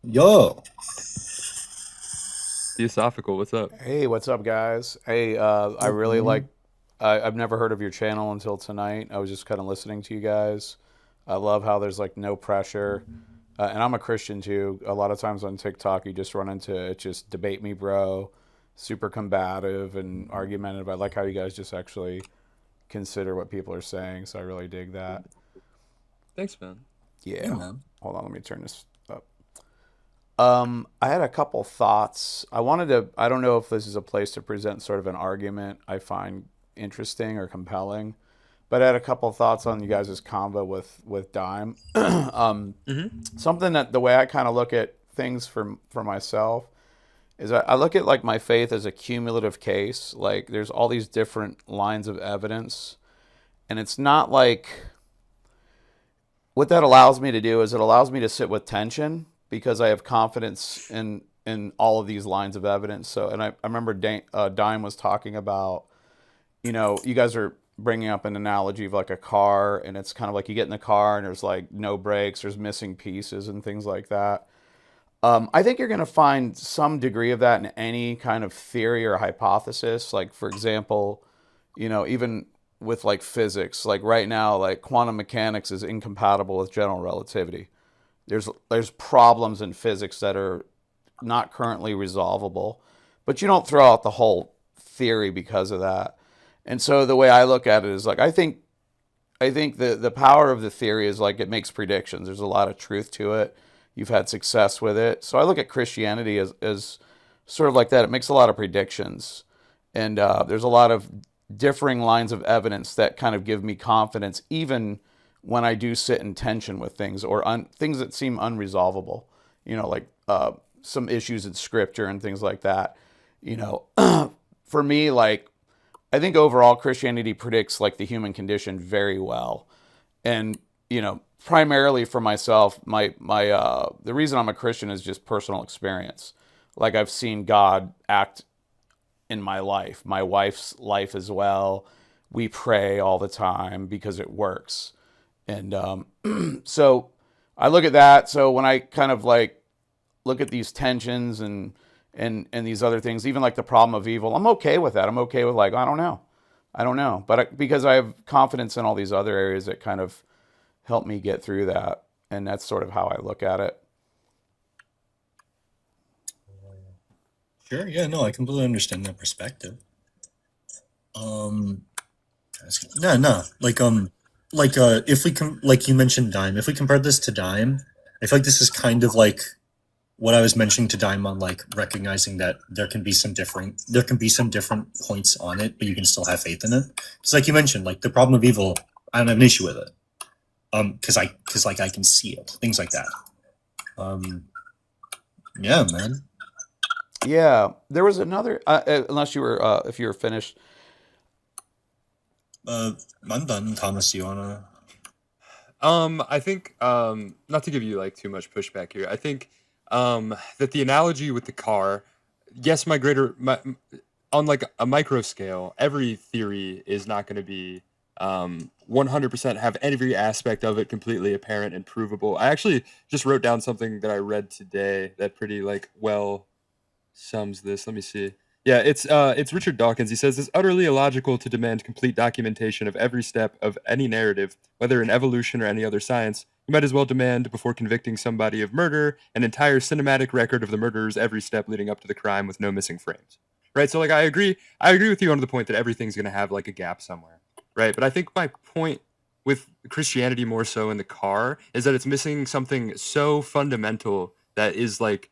Yo, Theosophical, what's up? Hey, what's up, guys? Hey, I up, really like. man? I've never heard of your channel until tonight. I was just kind of listening to you guys. I love how there's like no pressure, and I'm a Christian too. A lot of times on TikTok, you just run into it, just debate me, bro. Super combative and argumentative. I like how you guys just actually consider what people are saying. So I really dig that. Thanks, man. Yeah, Yeah. man. Hold on, let me turn this up. I had a couple thoughts. I don't know if this is a place to present sort of an argument I find interesting or compelling, but I had a couple thoughts on you guys' convo with Dime. Hmm. Something that the way I kind of look at things for myself is I look at like my faith as a cumulative case. Like there's all these different lines of evidence, and it's not like what that allows me to do is it allows me to sit with tension because I have confidence in all of these lines of evidence. So, and I remember Dime was talking about, you guys are bringing up an analogy of like a car, and it's kind of like you get in the car and there's like no brakes, there's missing pieces and things like that. I think you're going to find some degree of that in any kind of theory or hypothesis. Like, for example, even with like physics, like right now, like quantum mechanics is incompatible with general relativity. There's problems in physics that are not currently resolvable, but you don't throw out the whole theory because of that. And so the way I look at it is like I think the power of the theory is like it makes predictions. There's a lot of truth to it. You've had success with it. So I look at Christianity as sort of like that. It makes a lot of predictions, and there's a lot of differing lines of evidence that kind of give me confidence, even when I do sit in tension with things or things that seem unresolvable. Like some issues in scripture and things like that. You know, for me, like I think overall Christianity predicts like the human condition very well, and primarily for myself, my the reason I'm a Christian is just personal experience. Like I've seen God act in my life, my wife's life as well. We pray all the time because it works, and so I look at that. So when I kind of like look at these tensions and these other things, even like the problem of evil, I'm okay with that. I'm okay with like I don't know, but because I have confidence in all these other areas that kind of help me get through that, and that's sort of how I look at it. Sure. Yeah, no, I completely understand that perspective. Um, no, no, if we can, like you mentioned, Dime. If we compare this to Dime, I feel like this is kind of like what I was mentioning to Dime on like recognizing that there can be some different points on it, but you can still have faith in it. It's like you mentioned, like the problem of evil. I don't have an issue with it. Because like I can see it, things like that. Um, yeah, man. Yeah, there was another. Unless you were, if you were finished. Uh, I'm done, Thomas. You wanna? I think not to give you like too much pushback here. I think that the analogy with the car, yes, on like a micro scale, every theory is not going to be 100% have every aspect of it completely apparent and provable. I actually just wrote down something that I read today that pretty like well sums this. Let me see. Yeah, it's Richard Dawkins. He says it's utterly illogical to demand complete documentation of every step of any narrative, whether in evolution or any other science. You might as well demand, before convicting somebody of murder, an entire cinematic record of the murderer's every step leading up to the crime with no missing frames. Right? So like I agree with you on the point that everything's gonna have like a gap somewhere. Right. But I think my point with Christianity more so in the car is that it's missing something so fundamental that is like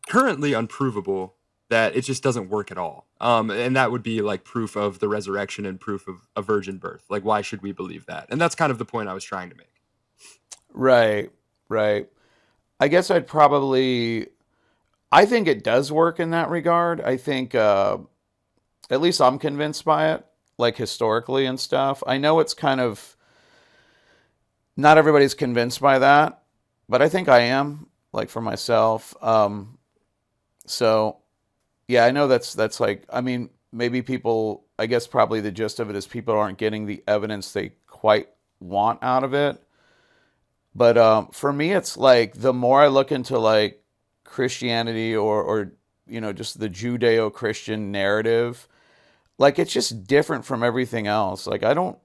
currently unprovable that it just doesn't work at all. And that would be like proof of the resurrection and proof of a virgin birth. Like, why should we believe that? And that's kind of the point I was trying to make. Right, right. I guess I'd probably. I think it does work in that regard. I think at least I'm convinced by it, like historically and stuff. I know it's kind of not everybody's convinced by that, but I think I am, like for myself. So yeah, I know that's like I mean maybe people. I guess probably the gist of it is people aren't getting the evidence they quite want out of it. But for me, it's like the more I look into like Christianity or just the Judeo-Christian narrative, like it's just different from everything else. Like I don't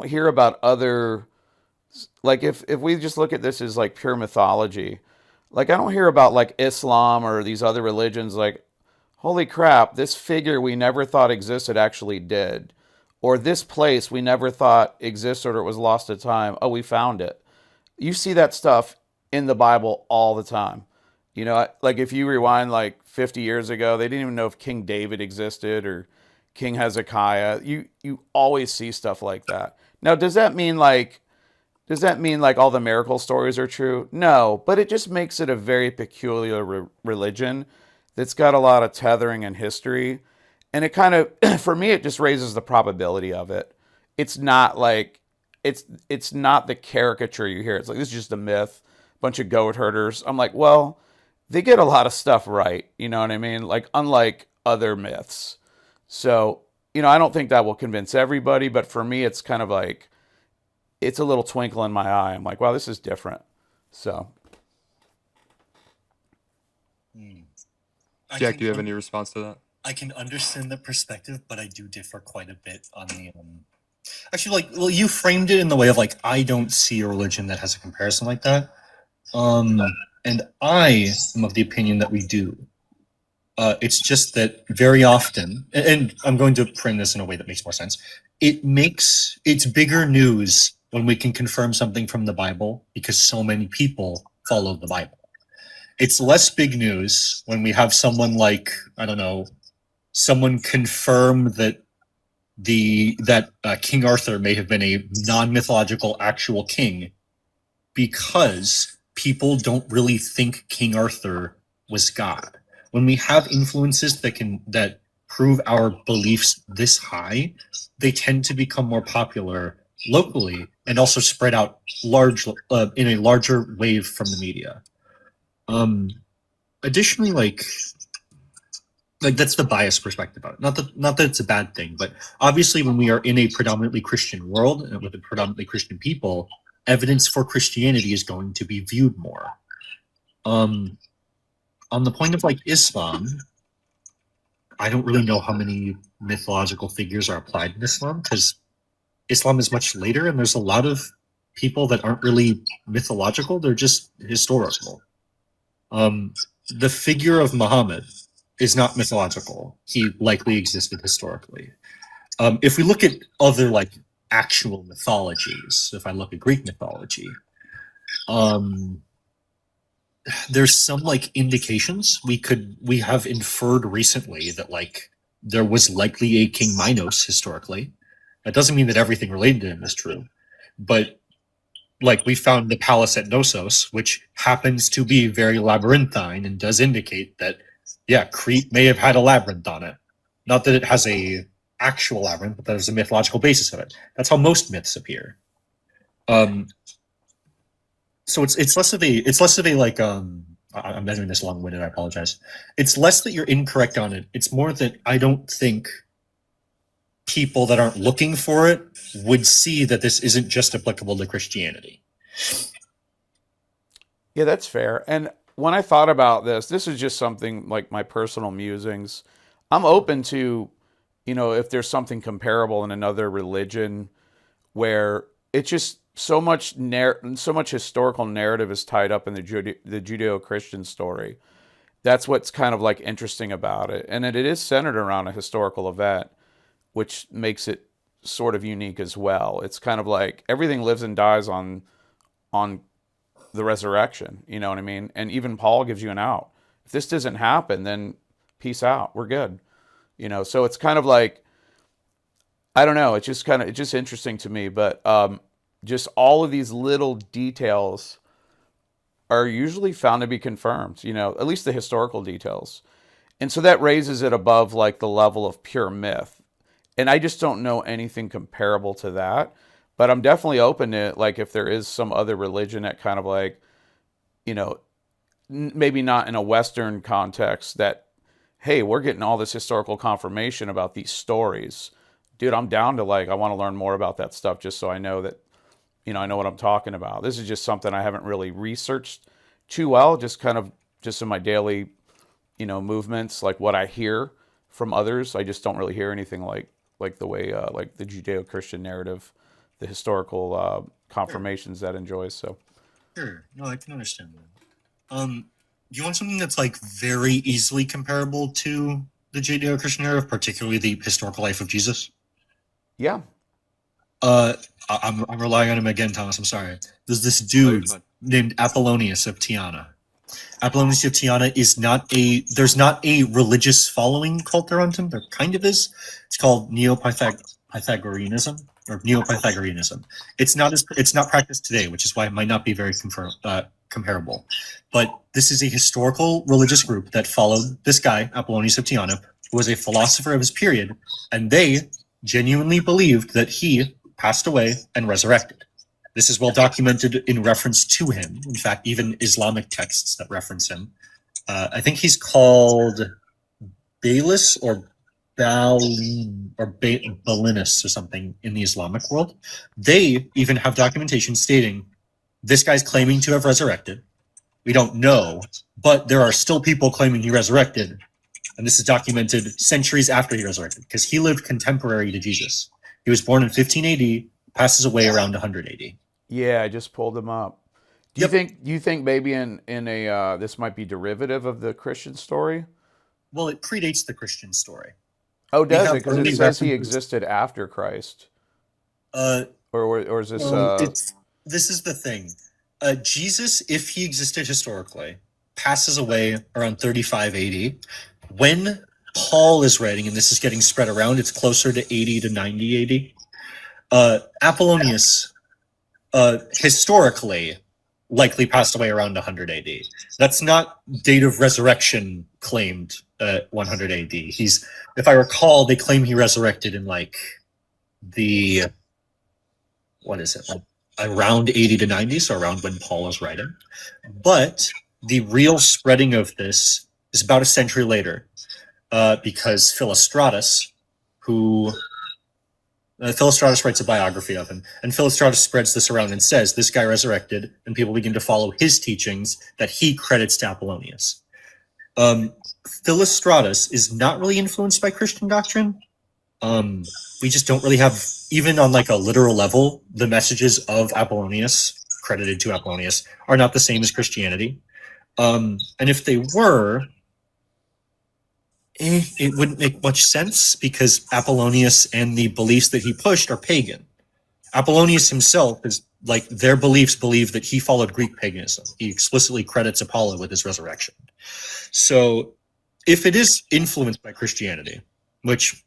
hear about other, like if we just look at this as like pure mythology, like I don't hear about like Islam or these other religions like, holy crap, this figure we never thought existed actually did. Or this place we never thought existed or it was lost to time. Oh, we found it. You see that stuff in the Bible all the time. Like if you rewind like 50 years ago, they didn't even know if King David existed or King Hezekiah. You always see stuff like that. Now, does that mean like all the miracle stories are true? No, but it just makes it a very peculiar religion that's got a lot of tethering and history. And it kind of, for me, it just raises the probability of it. It's not like, it's not the caricature you hear. It's like, this is just a myth, bunch of goat herders. I'm like, well, they get a lot of stuff right. You know what I mean? Like, unlike other myths. So, I don't think that will convince everybody, but for me, it's kind of like, it's a little twinkle in my eye. I'm like, wow, this is different. So, Hmm. I Jack, do can you have any response to that? I can understand the perspective, but I do differ quite a bit on the actually, like, well, you framed it in the way of like I don't see a religion that has a comparison like that. Um and I am of the opinion that we do. It's just that very often, and I'm going to frame this in a way that makes more sense. It's bigger news when we can confirm something from the Bible because so many people follow the Bible. It's less big news when we have someone like, I don't know, someone confirm that King Arthur may have been a non-mythological actual king because people don't really think King Arthur was God. When we have influences that prove our beliefs this high, they tend to become more popular locally and also spread out in a larger wave from the media. Additionally, like that's the biased perspective of it. Not that it's a bad thing, but obviously when we are in a predominantly Christian world and with a predominantly Christian people, evidence for Christianity is going to be viewed more. On the point of like Islam, I don't really know how many mythological figures are applied in Islam because Islam is much later and there's a lot of people that aren't really mythological, they're just historical. The figure of Muhammad is not mythological. He likely existed historically. If we look at other like actual mythologies, if I look at Greek mythology, there's some like indications we have inferred recently that like there was likely a King Minos historically. That doesn't mean that everything related to him is true, but like we found the palace at Knossos, which happens to be very labyrinthine and does indicate that, yeah, Crete may have had a labyrinth on it. Not that it has a actual labyrinth, but there's a mythological basis of it. That's how most myths appear. So it's less of a like I'm measuring this long-winded, I apologize. It's less that you're incorrect on it. It's more that I don't think people that aren't looking for it would see that this isn't just applicable to Christianity. yeah, that's fair. And when I thought about this is just something like my personal musings. I'm open to, if there's something comparable in another religion where it's just so much historical narrative is tied up in the Judeo-Christian story. That's what's kind of like interesting about it, and it is centered around a historical event, which makes it sort of unique as well. It's kind of like everything lives and dies on the resurrection. You know what I mean? And even Paul gives you an out. If this doesn't happen, then peace out. We're good. So it's kind of like, I don't know. It's just interesting to me. But just all of these little details are usually found to be confirmed. At least the historical details, and so that raises it above like the level of pure myth. And I just don't know anything comparable to that. But I'm definitely open to like if there is some other religion that kind of like, maybe not in a Western context that, hey, we're getting all this historical confirmation about these stories. Dude, I'm down to like, I want to learn more about that stuff just so I know that, I know what I'm talking about. This is just something I haven't really researched too well, just kind of just in my daily, movements, like what I hear from others. I just don't really hear anything like the way like the Judeo-Christian narrative, the historical Sure. confirmations that enjoys. So Sure. No, I can understand that. You want something that's like very easily comparable to the Judeo-Christian narrative, particularly the historical life of Jesus? yeah, Uh, I'm relying on him again, Thomas. I'm sorry. There's this Oh, you're dude fine. named Apollonius of Tyana. Apollonius of Tyana is not a there's not a religious following cult around him. There kind of is. It's called Neo-Pythagoreanism or Neo-Pythagoreanism. It's not practiced today, which is why it might not be very comparable. But this is a historical religious group that followed this guy Apollonius of Tyana, who was a philosopher of his period, and they genuinely believed that he passed away and resurrected. This is well documented in reference to him. In fact, even Islamic texts that reference him. I think he's called Balis or Balin or Balinus or something in the Islamic world. They even have documentation stating this guy's claiming to have resurrected. We don't know, but there are still people claiming he resurrected. And this is documented centuries after he resurrected because he lived contemporary to Jesus. He was born in 15 AD, passes away around 100 AD. yeah, I just pulled them up. Yep. Do you think maybe in a this might be derivative of the Christian story? Well, it predates the Christian story. Oh, We does it? have Because it early says he references. existed after Christ, Uh, or is this this is the thing. Jesus, if he existed historically, passes away around 35 AD. When Paul is writing, and this is getting spread around, it's closer to 80 to 90 AD. Apollonius, historically, likely passed away around 100 AD. That's not date of resurrection claimed 100 AD. If I recall, they claim he resurrected in like the what is it, like around 80 to 90, so around when Paul is writing. But the real spreading of this is about a century later, because Philostratus, who Philostratus writes a biography of him, and Philostratus spreads this around and says this guy resurrected, and people begin to follow his teachings that he credits to Apollonius. Philostratus is not really influenced by Christian doctrine. We just don't really have, even on like a literal level, the messages of Apollonius, credited to Apollonius, are not the same as Christianity. And if they were, it wouldn't make much sense because Apollonius and the beliefs that he pushed are pagan. Apollonius himself is like their beliefs believe that he followed Greek paganism. He explicitly credits Apollo with his resurrection. So if it is influenced by Christianity, which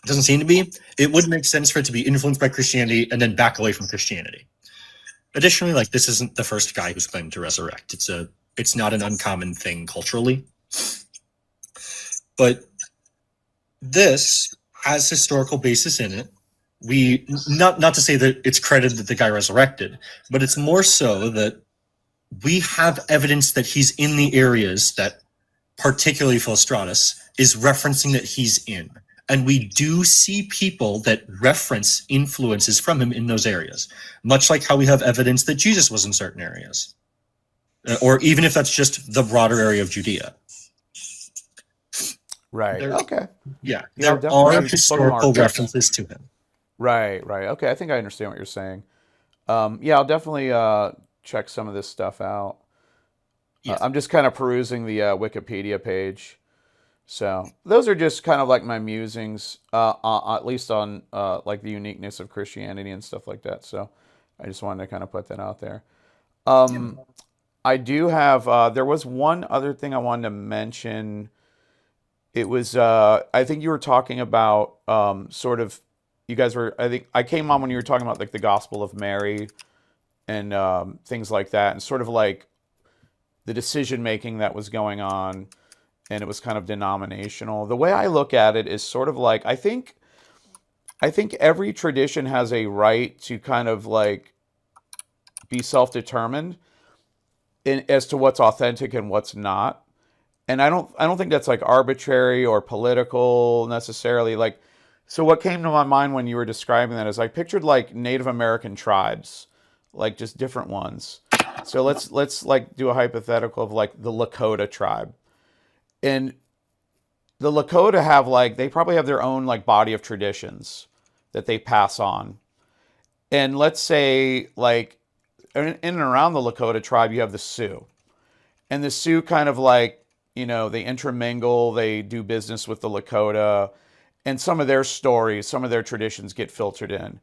doesn't seem to be, it would make sense for it to be influenced by Christianity and then back away from Christianity. Additionally, like this isn't the first guy who's claimed to resurrect. It's not an uncommon thing culturally. But this has historical basis in it. We not to say that it's credited that the guy resurrected, but it's more so that we have evidence that he's in the areas that particularly Philostratus is referencing that he's in. And we do see people that reference influences from him in those areas, much like how we have evidence that Jesus was in certain areas, or even if that's just the broader area of Judea. right? There- Okay, Yeah, Yeah, there definitely are historical bookmark. references to him. right. Okay, I think I understand what you're saying. Yeah, I'll definitely check some of this stuff out. Yeah. I'm just kind of perusing the Wikipedia page. So those are just kind of like my musings, at least on like the uniqueness of Christianity and stuff like that. So I just wanted to kind of put that out there. I do have. There was one other thing I wanted to mention. It was. I think you were talking about sort of. You guys were. I think I came on when you were talking about like the Gospel of Mary and things like that, and sort of like the decision making that was going on, and it was kind of denominational. The way I look at it is sort of like I think every tradition has a right to kind of like be self-determined as to what's authentic and what's not. And I don't think that's like arbitrary or political necessarily. Like, so what came to my mind when you were describing that is I pictured like Native American tribes, like just different ones. So let's like do a hypothetical of like the Lakota tribe. And the Lakota have like they probably have their own like body of traditions that they pass on. And let's say like in and around the Lakota tribe you have the Sioux. And the Sioux kind of like, they intermingle, they do business with the Lakota, and some of their stories, some of their traditions get filtered in.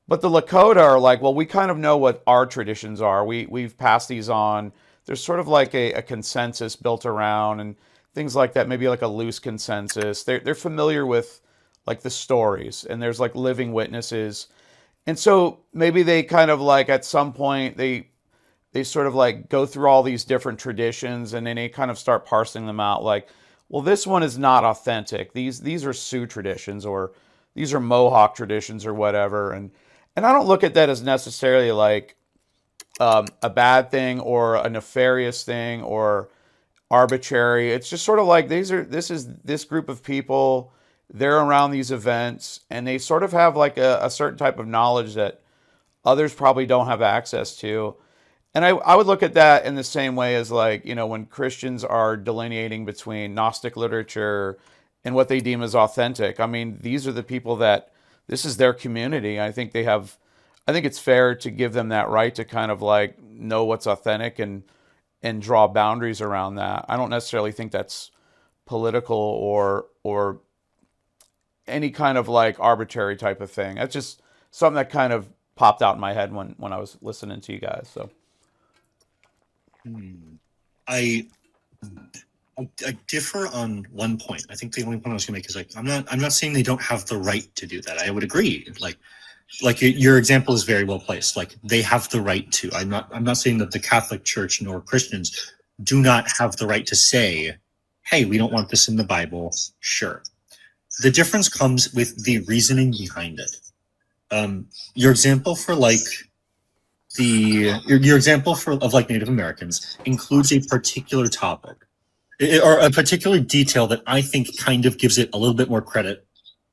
But the Lakota are like, well, we kind of know what our traditions are. We've passed these on. There's sort of like a consensus built around and things like that, maybe like a loose consensus. They're familiar with like the stories, and there's like living witnesses. And so maybe they kind of like at some point they sort of like go through all these different traditions, and then they kind of start parsing them out like, well, this one is not authentic. These are Sioux traditions, or these are Mohawk traditions, or whatever. And I don't look at that as necessarily like a bad thing or a nefarious thing or arbitrary. It's just sort of like this group of people, they're around these events, and they sort of have like a certain type of knowledge that others probably don't have access to. And I would look at that in the same way as like, when Christians are delineating between Gnostic literature and what they deem as authentic. I mean, these are the people that this is their community. I think it's fair to give them that right to kind of like know what's authentic and draw boundaries around that. I don't necessarily think that's political or any kind of like arbitrary type of thing. That's just something that kind of popped out in my head when I was listening to you guys. So. I I differ on one point. I think the only point I was gonna make is like I'm not saying they don't have the right to do that. I would agree. Like your example is very well placed. Like they have the right to. I'm not saying that the Catholic Church nor Christians do not have the right to say, hey, we don't want this in the Bible. Sure. The difference comes with the reasoning behind it. Your example for like your example of like Native Americans includes a particular topic or a particular detail that I think kind of gives it a little bit more credit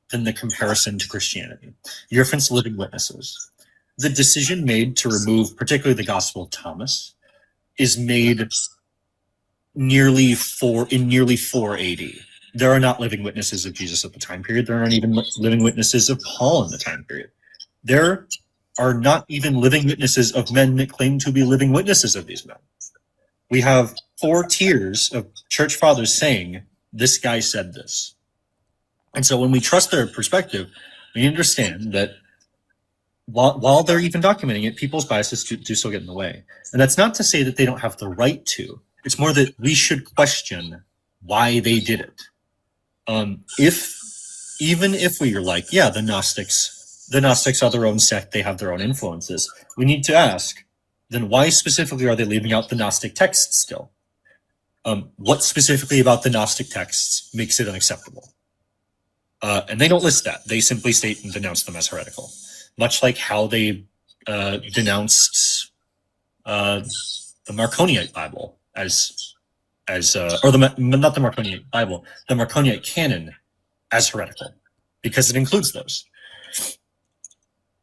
than the comparison to Christianity. Your reference to living witnesses. The decision made to remove particularly the Gospel of Thomas is made nearly 4 AD. There are not living witnesses of Jesus at the time period. There aren't even living witnesses of Paul in the time period. There are not even living witnesses of men that claim to be living witnesses of these men. We have 4 tiers of church fathers saying, this guy said this. And so when we trust their perspective, we understand that while they're even documenting it, people's biases do still get in the way. And that's not to say that they don't have the right to. It's more that we should question why they did it. Even if we are like, yeah, the Gnostics are their own sect, they have their own influences, we need to ask, then why specifically are they leaving out the Gnostic texts still? What specifically about the Gnostic texts makes it unacceptable? And they don't list that. They simply state and denounce them as heretical. Much like how they denounced the Marcionite Bible or not the Marcionite Bible, the Marcionite canon as heretical, because it includes those.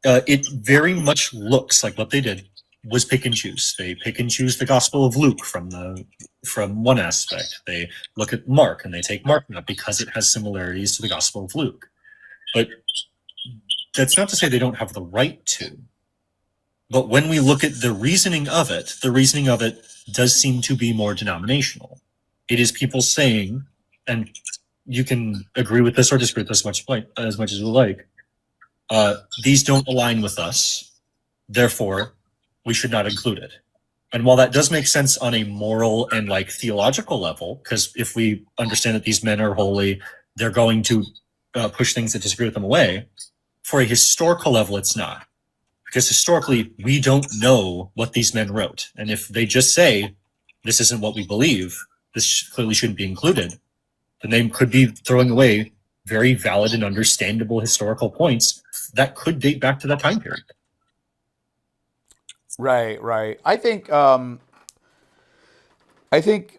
It very much looks like what they did was pick and choose. They pick and choose the Gospel of Luke from one aspect. They look at Mark and they take Mark out because it has similarities to the Gospel of Luke. But that's not to say they don't have the right to. But when we look at the reasoning of it does seem to be more denominational. It is people saying, and you can agree with this or disagree with this as much as you like, these don't align with us, therefore we should not include it. And while that does make sense on a moral and like theological level, because if we understand that these men are holy, they're going to push things that disagree with them away, for a historical level it's not. Because historically, we don't know what these men wrote. And if they just say, this isn't what we believe, this clearly shouldn't be included, then they could be throwing away very valid and understandable historical points that could date back to that time period. Right. I think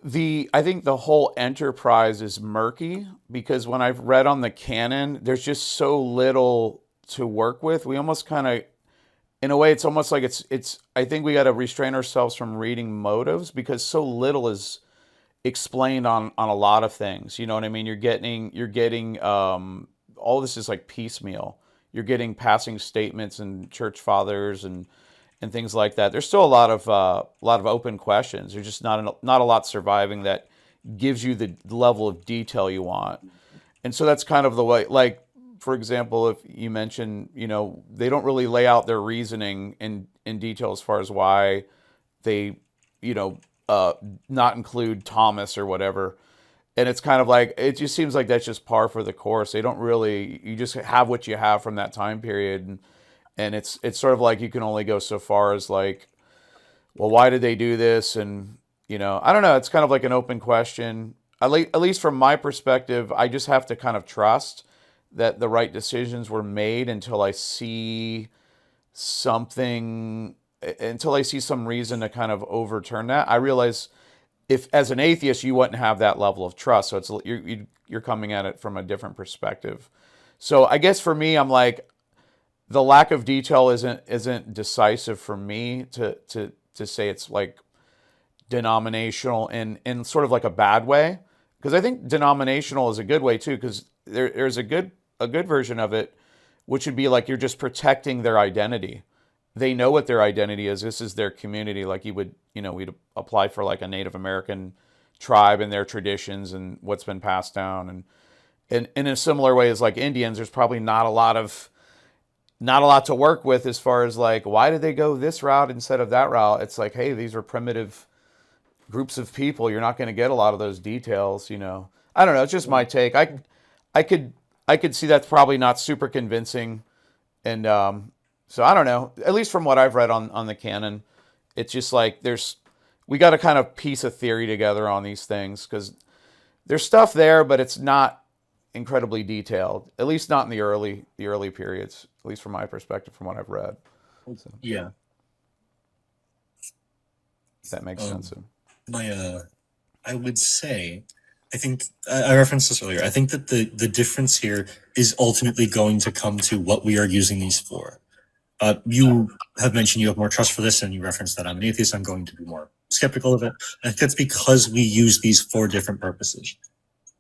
the whole enterprise is murky because when I've read on the canon, there's just so little to work with. We almost kind of in a way, it's almost like it's. I think we got to restrain ourselves from reading motives because so little is explained on a lot of things. You know what I mean? You're getting all this is like piecemeal. You're getting passing statements and church fathers and things like that. There's still a lot of open questions. There's just not a lot surviving that gives you the level of detail you want. And so that's kind of the way, like, for example, if you mention, they don't really lay out their reasoning in detail as far as why they, you know, not include Thomas or whatever. And it's kind of like, it just seems like that's just par for the course. They don't really, you just have what you have from that time period. And it's sort of like you can only go so far as like, well, why did they do this? And, I don't know. It's kind of like an open question. At least from my perspective, I just have to kind of trust that the right decisions were made something, until I see some reason to kind of overturn that. I realize if as an atheist you wouldn't have that level of trust, so you're coming at it from a different perspective. So I guess for me, I'm like, the lack of detail isn't decisive for me to say it's like denominational in sort of like a bad way, because I think denominational is a good way too, because there's a good version of it, which would be like you're just protecting their identity. They know what their identity is. This is their community. Like we'd apply for like a Native American tribe and their traditions and what's been passed down. And in a similar way as like Indians, there's probably not a lot to work with as far as like, why did they go this route instead of that route? It's like, hey, these are primitive groups of people. You're not going to get a lot of those details. I don't know. It's just my take. I could see that's probably not super convincing. And so I don't know. At least from what I've read on the canon, it's just like we got to kind of piece a theory together on these things, because there's stuff there, but it's not incredibly detailed. At least not in the early periods. At least from my perspective, from what I've read. So, Yeah. if that makes Um, sense. I would say, I think I referenced this earlier. I think that the difference here is ultimately going to come to what we are using these for. You have mentioned you have more trust for this, and you referenced that I'm an atheist. I'm going to be more skeptical of it. I think that's because we use these for different purposes.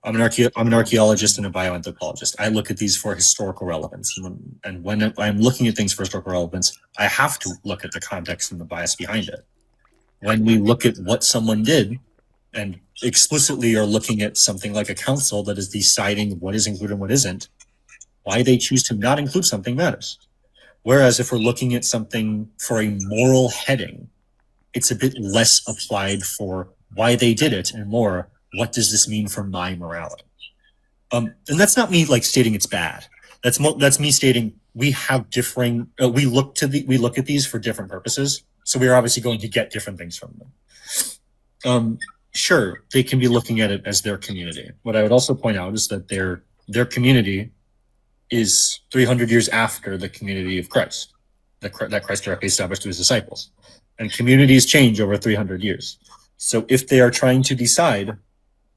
I'm an archaeologist and a bioanthropologist. I look at these for historical relevance, and when I'm looking at things for historical relevance, I have to look at the context and the bias behind it. When we look at what someone did, and explicitly are looking at something like a council that is deciding what is included and what isn't, why they choose to not include something matters. Whereas if we're looking at something for a moral heading, it's a bit less applied for why they did it and more, what does this mean for my morality? And that's not me like stating it's bad. That's me stating we have differing. We look at these for different purposes, so we are obviously going to get different things from them. Sure, they can be looking at it as their community. What I would also point out is that their community is 300 years after the community of Christ, that Christ directly established to his disciples. And communities change over 300 years. So if they are trying to decide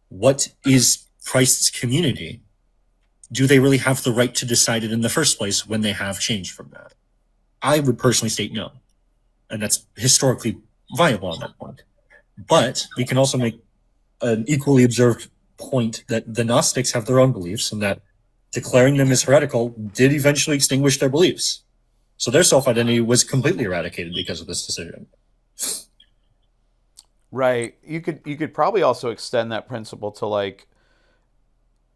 what is Christ's community, do they really have the right to decide it in the first place when they have changed from that? I would personally state no. And that's historically viable on that point. But we can also make an equally observed point that the Gnostics have their own beliefs, and that declaring them as heretical did eventually extinguish their beliefs. So their self-identity was completely eradicated because of this decision. Right. You could probably also extend that principle to like,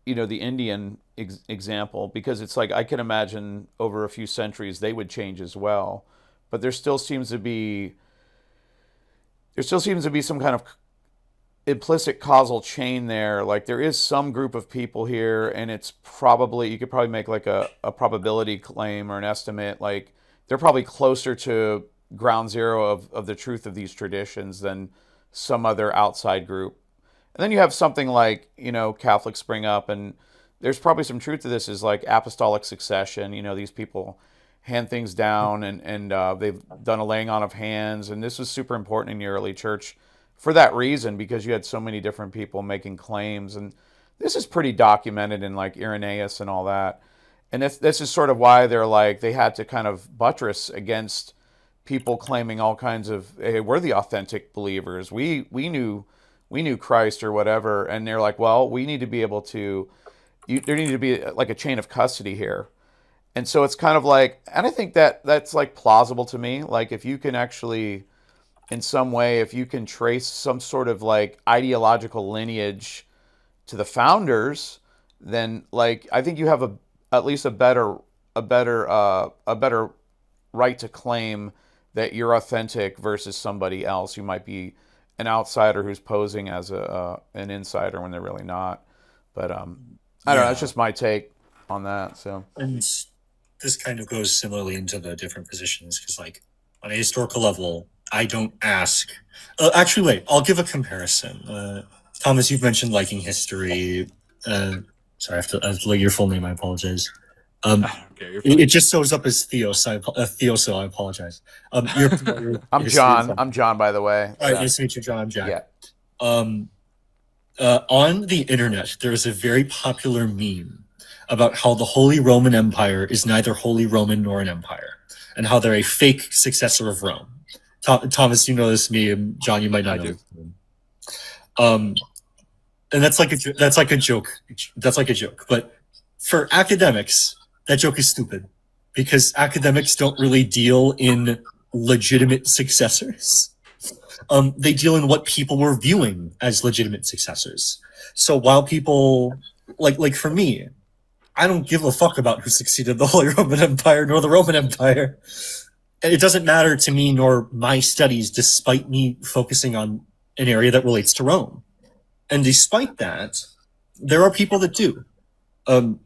the Indian example, because it's like I can imagine over a few centuries they would change as well, but there still seems to be some kind of implicit causal chain there. Like there is some group of people here, and it's probably, you could probably make like a probability claim or an estimate. Like they're probably closer to ground zero of the truth of these traditions than some other outside group. And then you have something like, Catholics spring up, and there's probably some truth to this, is like apostolic succession. These people hand things down, and they've done a laying on of hands. And this was super important in the early church for that reason, because you had so many different people making claims. And this is pretty documented in like Irenaeus and all that. And this is sort of why they're like they had to kind of buttress against people claiming all kinds of, hey, we're the authentic believers. We knew Christ or whatever, and they're like, well, we need to be able to. There needed to be like a chain of custody here, and so it's kind of like, and I think that that's like plausible to me. Like if you can actually, in some way, if you can trace some sort of like ideological lineage to the founders, then like I think you have at least a better right to claim that you're authentic versus somebody else who might be an outsider who's posing as an insider when they're really not. But I don't know. It's Yeah, just my take on that. So and this kind of goes similarly into the different positions because, like, on a historical level, I don't ask. Actually, wait. I'll give a comparison. Thomas, you've mentioned liking history. Sorry, I have to let your full name. I apologize. Um, I don't care. You're it fine. just shows up as Theo, Theo, so I apologize. You're familiar with I'm history. John. I'm John, by the way. All right, So nice to meet you, John. I'm Jack. yeah. Um, on the internet, there is a very popular meme about how the Holy Roman Empire is neither Holy Roman nor an empire, and how they're a fake successor of Rome. Thomas, you know this meme. John, you might not I know do. this meme. Um, and that's like a joke. That's like a joke. But for academics, that joke is stupid because academics don't really deal in legitimate successors. They deal in what people were viewing as legitimate successors. So while people like for me, I don't give a fuck about who succeeded the Holy Roman Empire nor the Roman Empire. And it doesn't matter to me nor my studies, despite me focusing on an area that relates to Rome. And despite that, there are people that do. Um,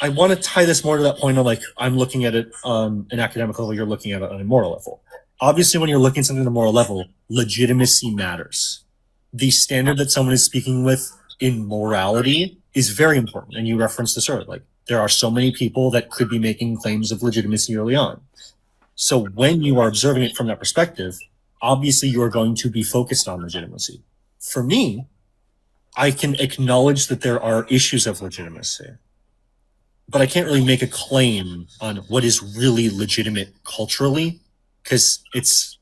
I want to tie this more to that point of like I'm looking at it on an academic level, you're looking at it on a moral level. Obviously, when you're looking at something on a moral level, legitimacy matters. The standard that someone is speaking with in morality is very important. And you referenced this earlier. Like there are so many people that could be making claims of legitimacy early on. So when you are observing it from that perspective, obviously you are going to be focused on legitimacy. For me, I can acknowledge that there are issues of legitimacy, but I can't really make a claim on what is really legitimate culturally because it's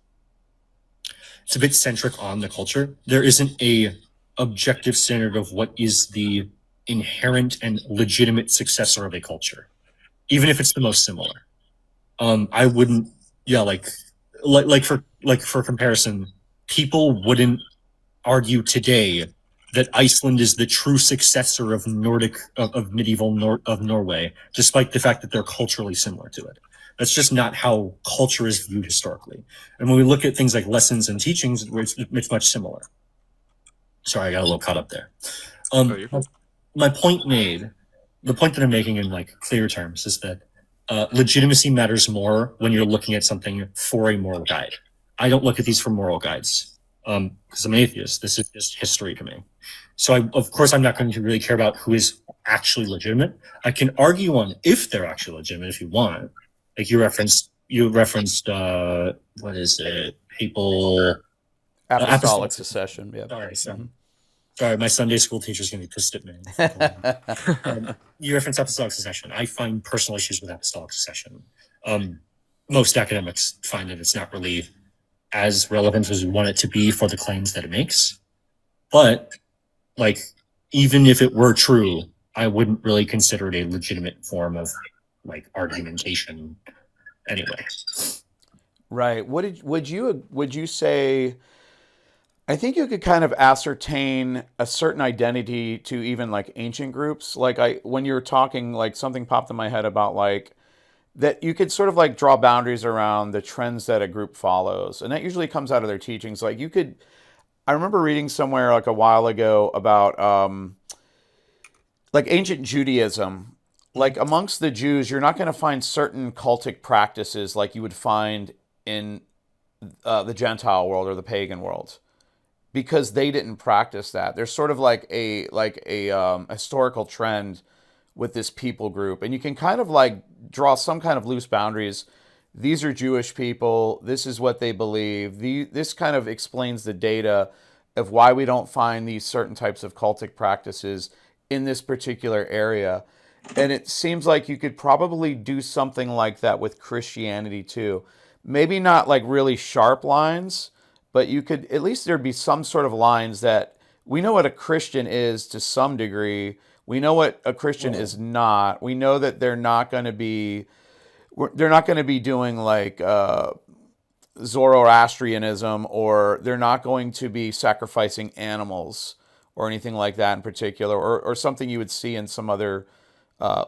a bit centric on the culture. There isn't a objective standard of what is the inherent and legitimate successor of a culture, even if it's the most similar. I wouldn't, yeah, like for comparison, people wouldn't argue today that Iceland is the true successor of of Norway, despite the fact that they're culturally similar to it. That's just not how culture is viewed historically. And when we look at things like lessons and teachings, it's much similar. Sorry, I got a little caught up there. Oh, you're fine. My point made, the point that I'm making in like clear terms is that legitimacy matters more when you're looking at something for a moral guide. I don't look at these for moral guides because I'm an atheist. This is just history to me. So of course, I'm not going to really care about who is actually legitimate. I can argue on if they're actually legitimate if you want. Like you referenced what is it? Papal Apostolic succession. Yeah. Sorry, sorry, my Sunday school teacher's gonna be pissed at me. You reference apostolic succession. I find personal issues with apostolic succession. Most academics find that it's not really as relevant as we want it to be for the claims that it makes. But like, even if it were true, I wouldn't really consider it a legitimate form of like argumentation anyway. Right. Would you say? I think you could kind of ascertain a certain identity to even like ancient groups. Like when you're talking, like something popped in my head about like that you could sort of like draw boundaries around the trends that a group follows, and that usually comes out of their teachings. Like you could, I remember reading somewhere like a while ago about like ancient Judaism. Like amongst the Jews, you're not going to find certain cultic practices like you would find in the Gentile world or the pagan world, because they didn't practice that. There's sort of like a historical trend with this people group, and you can kind of like draw some kind of loose boundaries. These are Jewish people. This is what they believe. This kind of explains the data of why we don't find these certain types of cultic practices in this particular area. And it seems like you could probably do something like that with Christianity too. Maybe not like really sharp lines, but you could at least there'd be some sort of lines that we know what a Christian is to some degree. We know what a Christian Well, is not. We know that they're not going to be doing like Zoroastrianism, or they're not going to be sacrificing animals or anything like that in particular, or something you would see in some other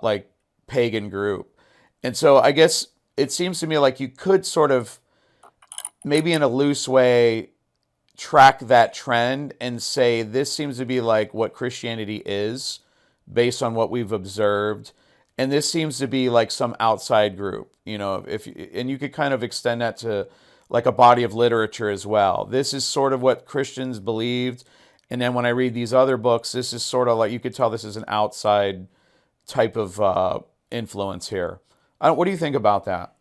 like pagan group. And so I guess it seems to me like you could sort of, maybe in a loose way, track that trend and say this seems to be like what Christianity is based on what we've observed, and this seems to be like some outside group, if and you could kind of extend that to like a body of literature as well. This is sort of what Christians believed, and then when I read these other books, this is sort of like you could tell this is an outside type of influence here. What do you think about that?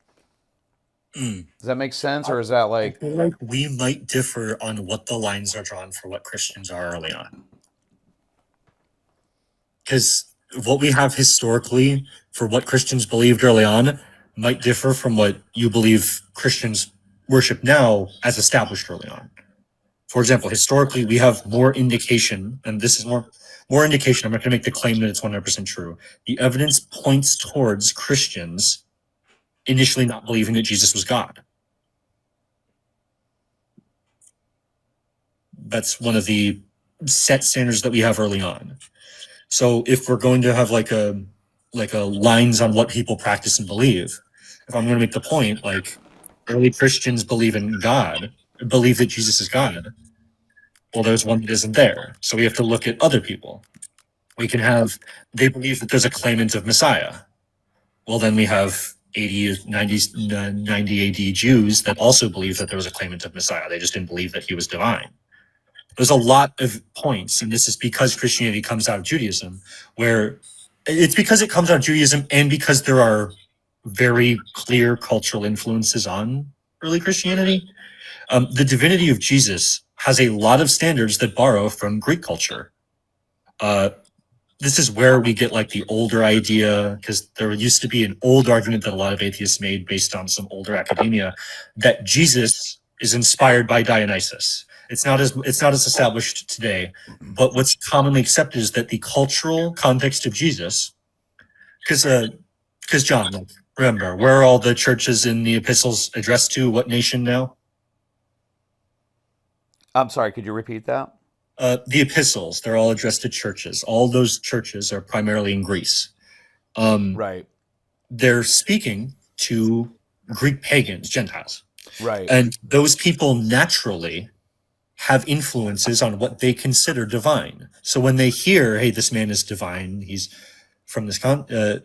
mm, Does that make sense, or is that I like? feel like we might differ on what the lines are drawn for what Christians are early on. Because what we have historically for what Christians believed early on might differ from what you believe Christians worship now as established early on. For example, historically, we have more indication, and this is more indication. I'm not going to make the claim that it's 100% true. The evidence points towards Christians initially not believing that Jesus was God. That's one of the set standards that we have early on. So if we're going to have like a lines on what people practice and believe, if I'm going to make the point, like early Christians believe in God, believe that Jesus is God, well, there's one that isn't there. So we have to look at other people. We can have, they believe that there's a claimant of Messiah. Well, then we have 80, 90 AD Jews that also believe that there was a claimant of Messiah. They just didn't believe that he was divine. There's a lot of points, and this is because Christianity comes out of Judaism, where it's because it comes out of Judaism and because there are very clear cultural influences on early Christianity. The divinity of Jesus has a lot of standards that borrow from Greek culture. This is where we get like the older idea, because there used to be an old argument that a lot of atheists made based on some older academia, that Jesus is inspired by Dionysus. It's not as established today, but what's commonly accepted is that the cultural context of Jesus, because John, like, remember, where are all the churches in the epistles addressed to? What nation now? I'm sorry, could you repeat that? The epistles, they're all addressed to churches. All those churches are primarily in Greece. Right, They're speaking to Greek pagans, Gentiles. right. And those people naturally have influences on what they consider divine. So when they hear, hey, this man is divine, he's from this,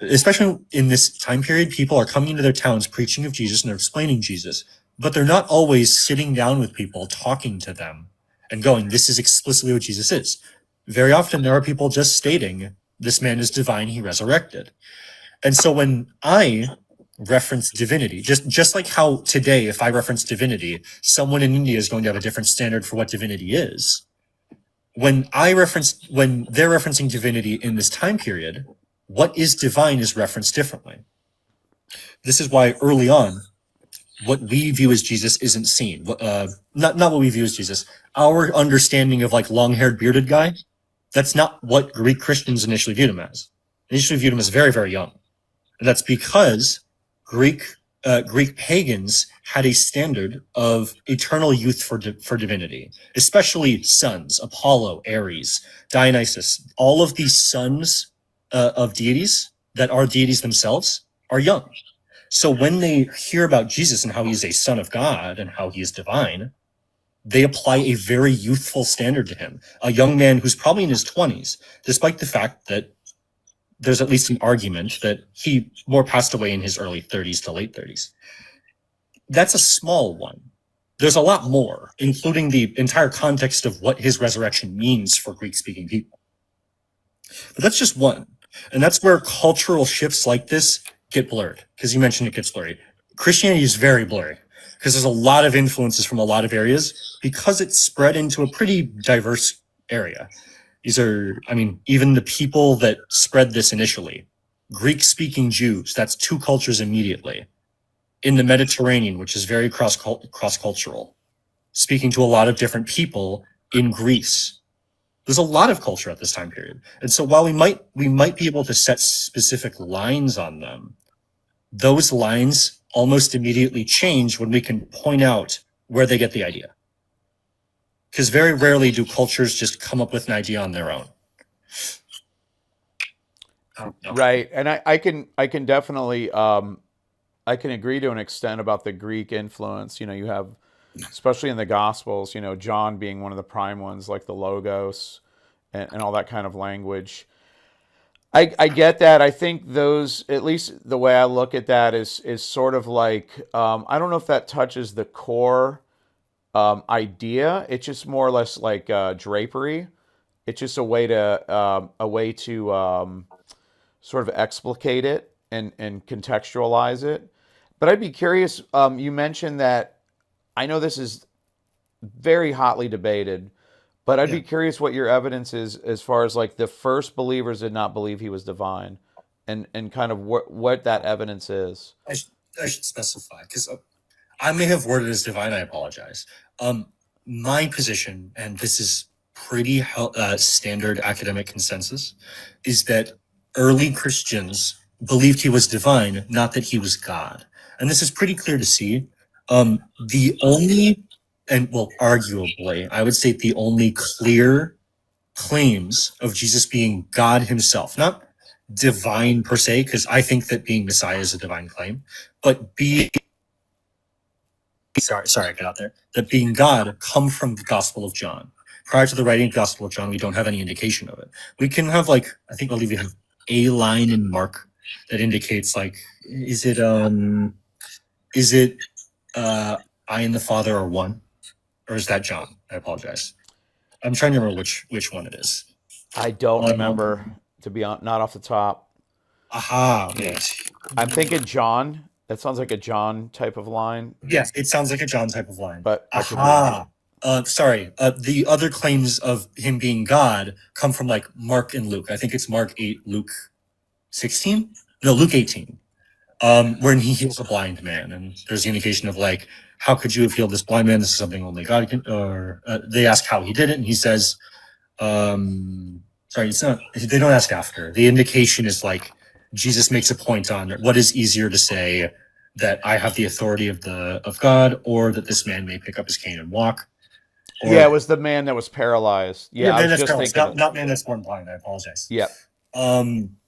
especially in this time period, people are coming into their towns preaching of Jesus and they're explaining Jesus, but they're not always sitting down with people, talking to them and going, this is explicitly what Jesus is. Very often there are people just stating, this man is divine, he resurrected. And so when I reference divinity, just like how today, if I reference divinity, someone in India is going to have a different standard for what divinity is. When they're referencing divinity in this time period, what is divine is referenced differently. This is why early on, what we view as Jesus isn't seen. Not what we view as Jesus. Our understanding of like long-haired bearded guy, that's not what Greek Christians initially viewed him as. They initially viewed him as very, very young. And that's because Greek pagans had a standard of eternal youth for divinity, especially sons, Apollo, Ares, Dionysus. All of these sons of deities that are deities themselves are young. So when they hear about Jesus and how he's a son of God and how he is divine, they apply a very youthful standard to him. A young man who's probably in his 20s, despite the fact that there's at least an argument that he more passed away in his early 30s to late 30s. That's a small one. There's a lot more, including the entire context of what his resurrection means for Greek-speaking people. But that's just one. And that's where cultural shifts like this get blurred, because you mentioned it gets blurry. Christianity is very blurry, because there's a lot of influences from a lot of areas, because it's spread into a pretty diverse area. These are, I mean, even the people that spread this initially, Greek-speaking Jews, that's two cultures immediately. In the Mediterranean, which is very cross-cultural, speaking to a lot of different people in Greece. There's a lot of culture at this time period. And so while we might be able to set specific lines on them, those lines almost immediately change when we can point out where they get the idea. Because very rarely do cultures just come up with an idea on their own. Right, and I can definitely I can agree to an extent about the Greek influence. You have, especially in the Gospels, John being one of the prime ones, like the Logos and all that kind of language. I get that. I think those, at least the way I look at that, is sort of like, I don't know if that touches the core idea. It's just more or less like drapery. It's just a way to sort of explicate it and contextualize it. But I'd be curious. You mentioned that, I know this is very hotly debated, but I'd Yeah. be curious what your evidence is as far as like the first believers did not believe he was divine, and kind of what that evidence is. I should specify, because I may have worded as divine. I apologize. My position, and this is pretty standard academic consensus, is that early Christians believed he was divine, not that he was God. And this is pretty clear to see. The only, and well, arguably, I would say the only clear claims of Jesus being God himself, not divine per se, because I think that being Messiah is a divine claim, but being, sorry, I got out there, that being God come from the Gospel of John. Prior to the writing of the Gospel of John, we don't have any indication of it. We can have, like, I think, I'll leave you have a line in Mark that indicates, like, is it I and the Father are one, or is that John? I apologize. I'm trying to remember which one it is. I don't remember, to be not off the top. Aha, yes. I'm thinking John. That sounds like a John type of line. Yes, it sounds like a John type of line. But I could be aha. Sorry. The other claims of him being God come from like Mark and Luke. I think it's Mark 8, Luke 16? No, Luke 18. When he heals a blind man, and there's the indication of like, how could you have healed this blind man? This is something only God can. Or they ask how he did it, and he says, sorry, it's not. They don't ask after. The indication is like Jesus makes a point on what is easier to say, that I have the authority of God, or that this man may pick up his cane and walk. Or, Yeah, it was the man that was paralyzed. Yeah, I man was that's just paralyzed, thinking. not man that's born blind. I apologize. Yeah.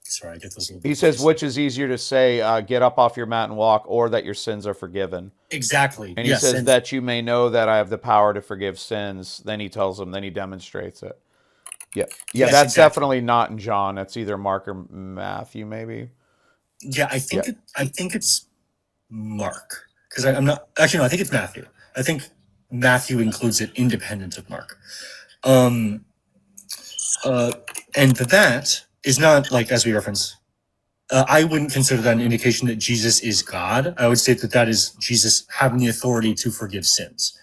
Sorry, I get those. He says, which is easier to say, get up off your mat and walk, or that your sins are forgiven? Exactly. And he yes, says and that you may know that I have the power to forgive sins. Then he tells them, then he demonstrates it. Yeah. Yeah, Yes, that's exactly. definitely not in John. That's either Mark or Matthew, maybe. Yeah, I think it's Mark, because I'm not actually. No, I think it's Matthew. I think Matthew includes it independent of Mark. And that is not like, as we reference. I wouldn't consider that an indication that Jesus is God. I would say that is Jesus having the authority to forgive sins.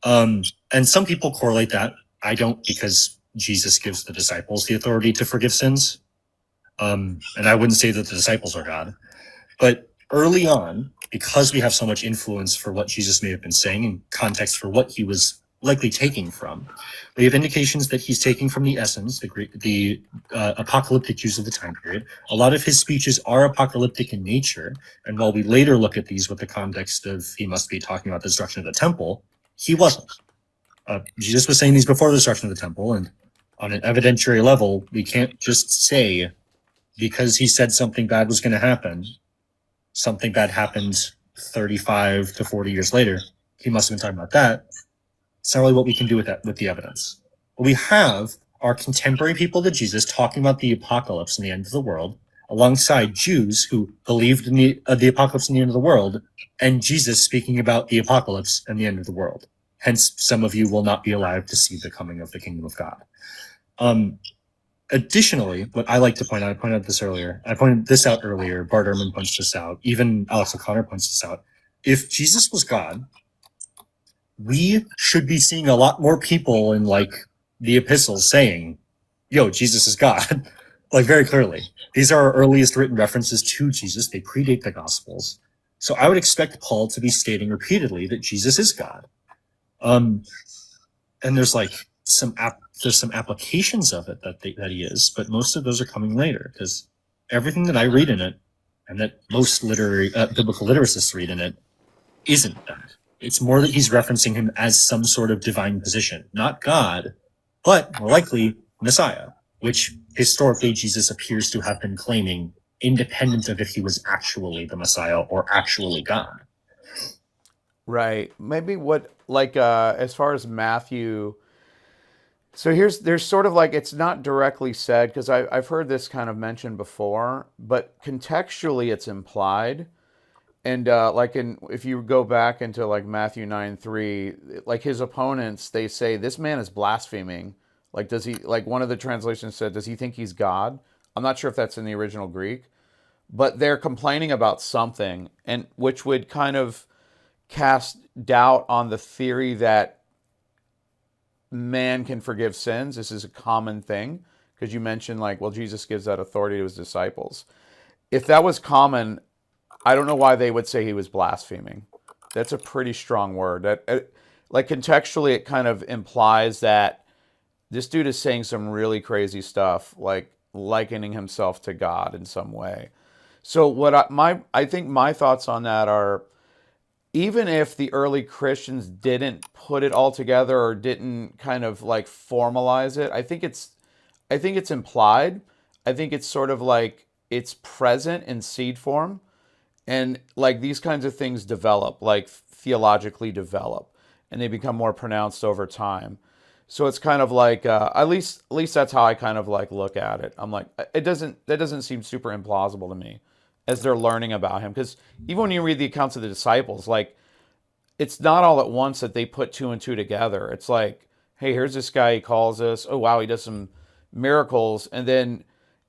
And some people correlate that. I don't, because Jesus gives the disciples the authority to forgive sins. And I wouldn't say that the disciples are God. But early on, because we have so much influence for what Jesus may have been saying and context for what he was likely taking from, we have indications that he's taking from the essence, the apocalyptic Jews of the time period. A lot of his speeches are apocalyptic in nature, and while we later look at these with the context of he must be talking about the destruction of the temple, he wasn't. Jesus was saying these before the destruction of the temple, and on an evidentiary level, we can't just say because he said something bad was going to happen, something bad happened 35 to 40 years later. He must have been talking about that. It's not really what we can do with that, with the evidence. What we have are contemporary people to Jesus talking about the apocalypse and the end of the world, alongside Jews who believed in the apocalypse and the end of the world, and Jesus speaking about the apocalypse and the end of the world. Hence, some of you will not be alive to see the coming of the kingdom of God. Additionally, what I like to point out, I pointed this out earlier, Bart Ehrman points this out, even Alex O'Connor points this out. If Jesus was God, we should be seeing a lot more people in like the epistles saying, yo, Jesus is God. Like, very clearly. These are our earliest written references to Jesus. They predate the Gospels. So I would expect Paul to be stating repeatedly that Jesus is God. And there's like there's some applications of it that he is, but most of those are coming later, because everything that I read in it, and that most biblical litericists read in it, isn't that. It's more that he's referencing him as some sort of divine position, not God, but more likely Messiah, which historically Jesus appears to have been claiming, independent of if he was actually the Messiah or actually God. Right. Maybe what, like, as far as Matthew, so there's sort of like, it's not directly said, because I've heard this kind of mentioned before, but contextually it's implied. And like, if you go back into like Matthew 9:3, like his opponents, they say this man is blaspheming. Like, does he, like one of the translations said, does he think he's God? I'm not sure if that's in the original Greek, but they're complaining about something, and which would kind of cast doubt on the theory that man can forgive sins. This is a common thing, because you mentioned, like, well, Jesus gives that authority to his disciples. If that was common, I don't know why they would say he was blaspheming. That's a pretty strong word. Like, contextually, it kind of implies that this dude is saying some really crazy stuff, like likening himself to God in some way. So I think my thoughts on that are, even if the early Christians didn't put it all together or didn't kind of like formalize it, I think it's implied. I think it's sort of like it's present in seed form, and like these kinds of things develop, like theologically develop, and they become more pronounced over time. So it's kind of like at least that's how I kind of like look at it. I'm like, that doesn't seem super implausible to me as they're learning about him, because even when you read the accounts of the disciples, like, it's not all at once that they put two and two together. It's like, hey, here's this guy, he calls us, oh wow, he does some miracles, and then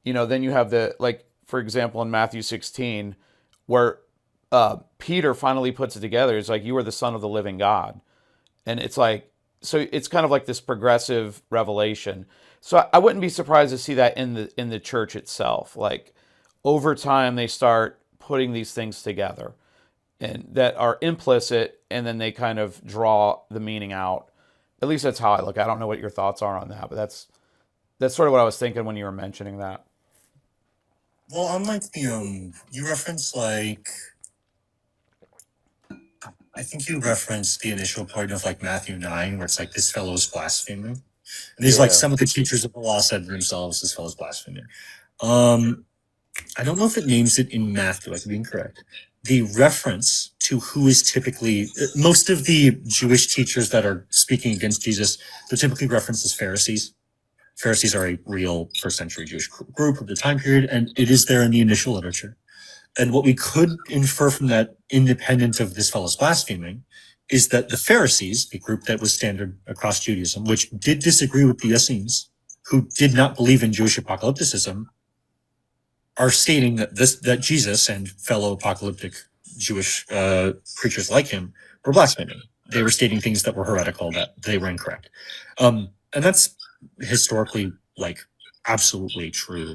then you have the, like, for example, in Matthew 16, where Peter finally puts it together. It's like, you are the Son of the living God, and it's like, so it's kind of like this progressive revelation. So I wouldn't be surprised to see that in the church itself. Like, over time, they start putting these things together, and that are implicit, and then they kind of draw the meaning out. At least that's how I look. I don't know what your thoughts are on that, but that's sort of what I was thinking when you were mentioning that. Well, unlike you reference, like, I think you referenced the initial part of like Matthew 9, where it's like, this fellow's blaspheming. And these, like, Yeah. some of the teachers of the law said themselves, this fellow's blaspheming. I don't know if it names it in Matthew, I could be incorrect. The reference to who is typically, most of the Jewish teachers that are speaking against Jesus, they're typically referenced as Pharisees. Pharisees are a real first century Jewish group of the time period, and it is there in the initial literature. And what we could infer from that, independent of this fellow's blaspheming, is that the Pharisees, the group that was standard across Judaism, which did disagree with the Essenes, who did not believe in Jewish apocalypticism, are stating that Jesus and fellow apocalyptic Jewish preachers like him were blaspheming. They were stating things that were heretical, that they were incorrect. And that's historically, like, absolutely true.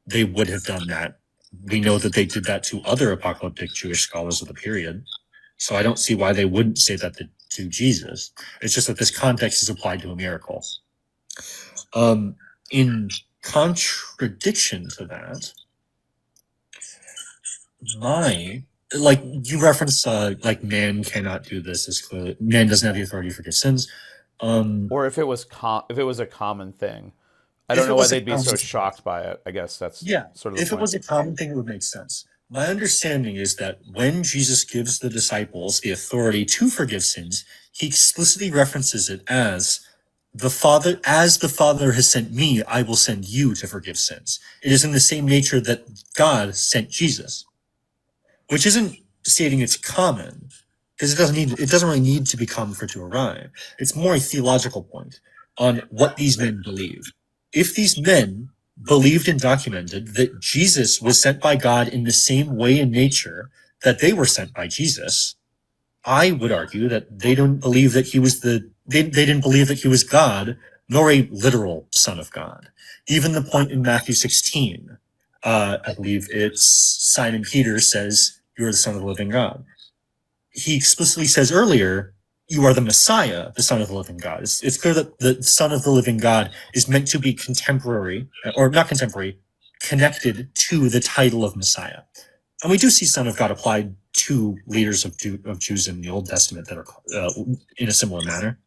They would have done that. We know that they did that to other apocalyptic Jewish scholars of the period. So I don't see why they wouldn't say that to Jesus. It's just that this context is applied to a miracle. In contradiction to that, like, you reference, like, man cannot do this, is clearly, man doesn't have the authority to forgive sins. Or if it was a common thing. I don't know why they'd be so shocked by it. I guess that's sort of the if it point. was a common thing, it would make sense. My understanding is that when Jesus gives the disciples the authority to forgive sins, he explicitly references it as the Father has sent me, I will send you to forgive sins. It is in the same nature that God sent Jesus, which isn't stating it's common, because it doesn't really need to be common for it to arrive. It's more a theological point on what these men believe. If these men believed and documented that Jesus was sent by God in the same way in nature that they were sent by Jesus, I would argue that they don't believe that he was they didn't believe that he was God nor a literal son of God. Even the point in Matthew 16, I believe it's Simon Peter says, "You are the Son of the living God." He explicitly says earlier, "You are the Messiah, the Son of the living God." It's clear that the Son of the living God is meant to be contemporary, or not contemporary, connected to the title of Messiah. And we do see Son of God applied to leaders of Jews in the Old Testament that are in a similar manner.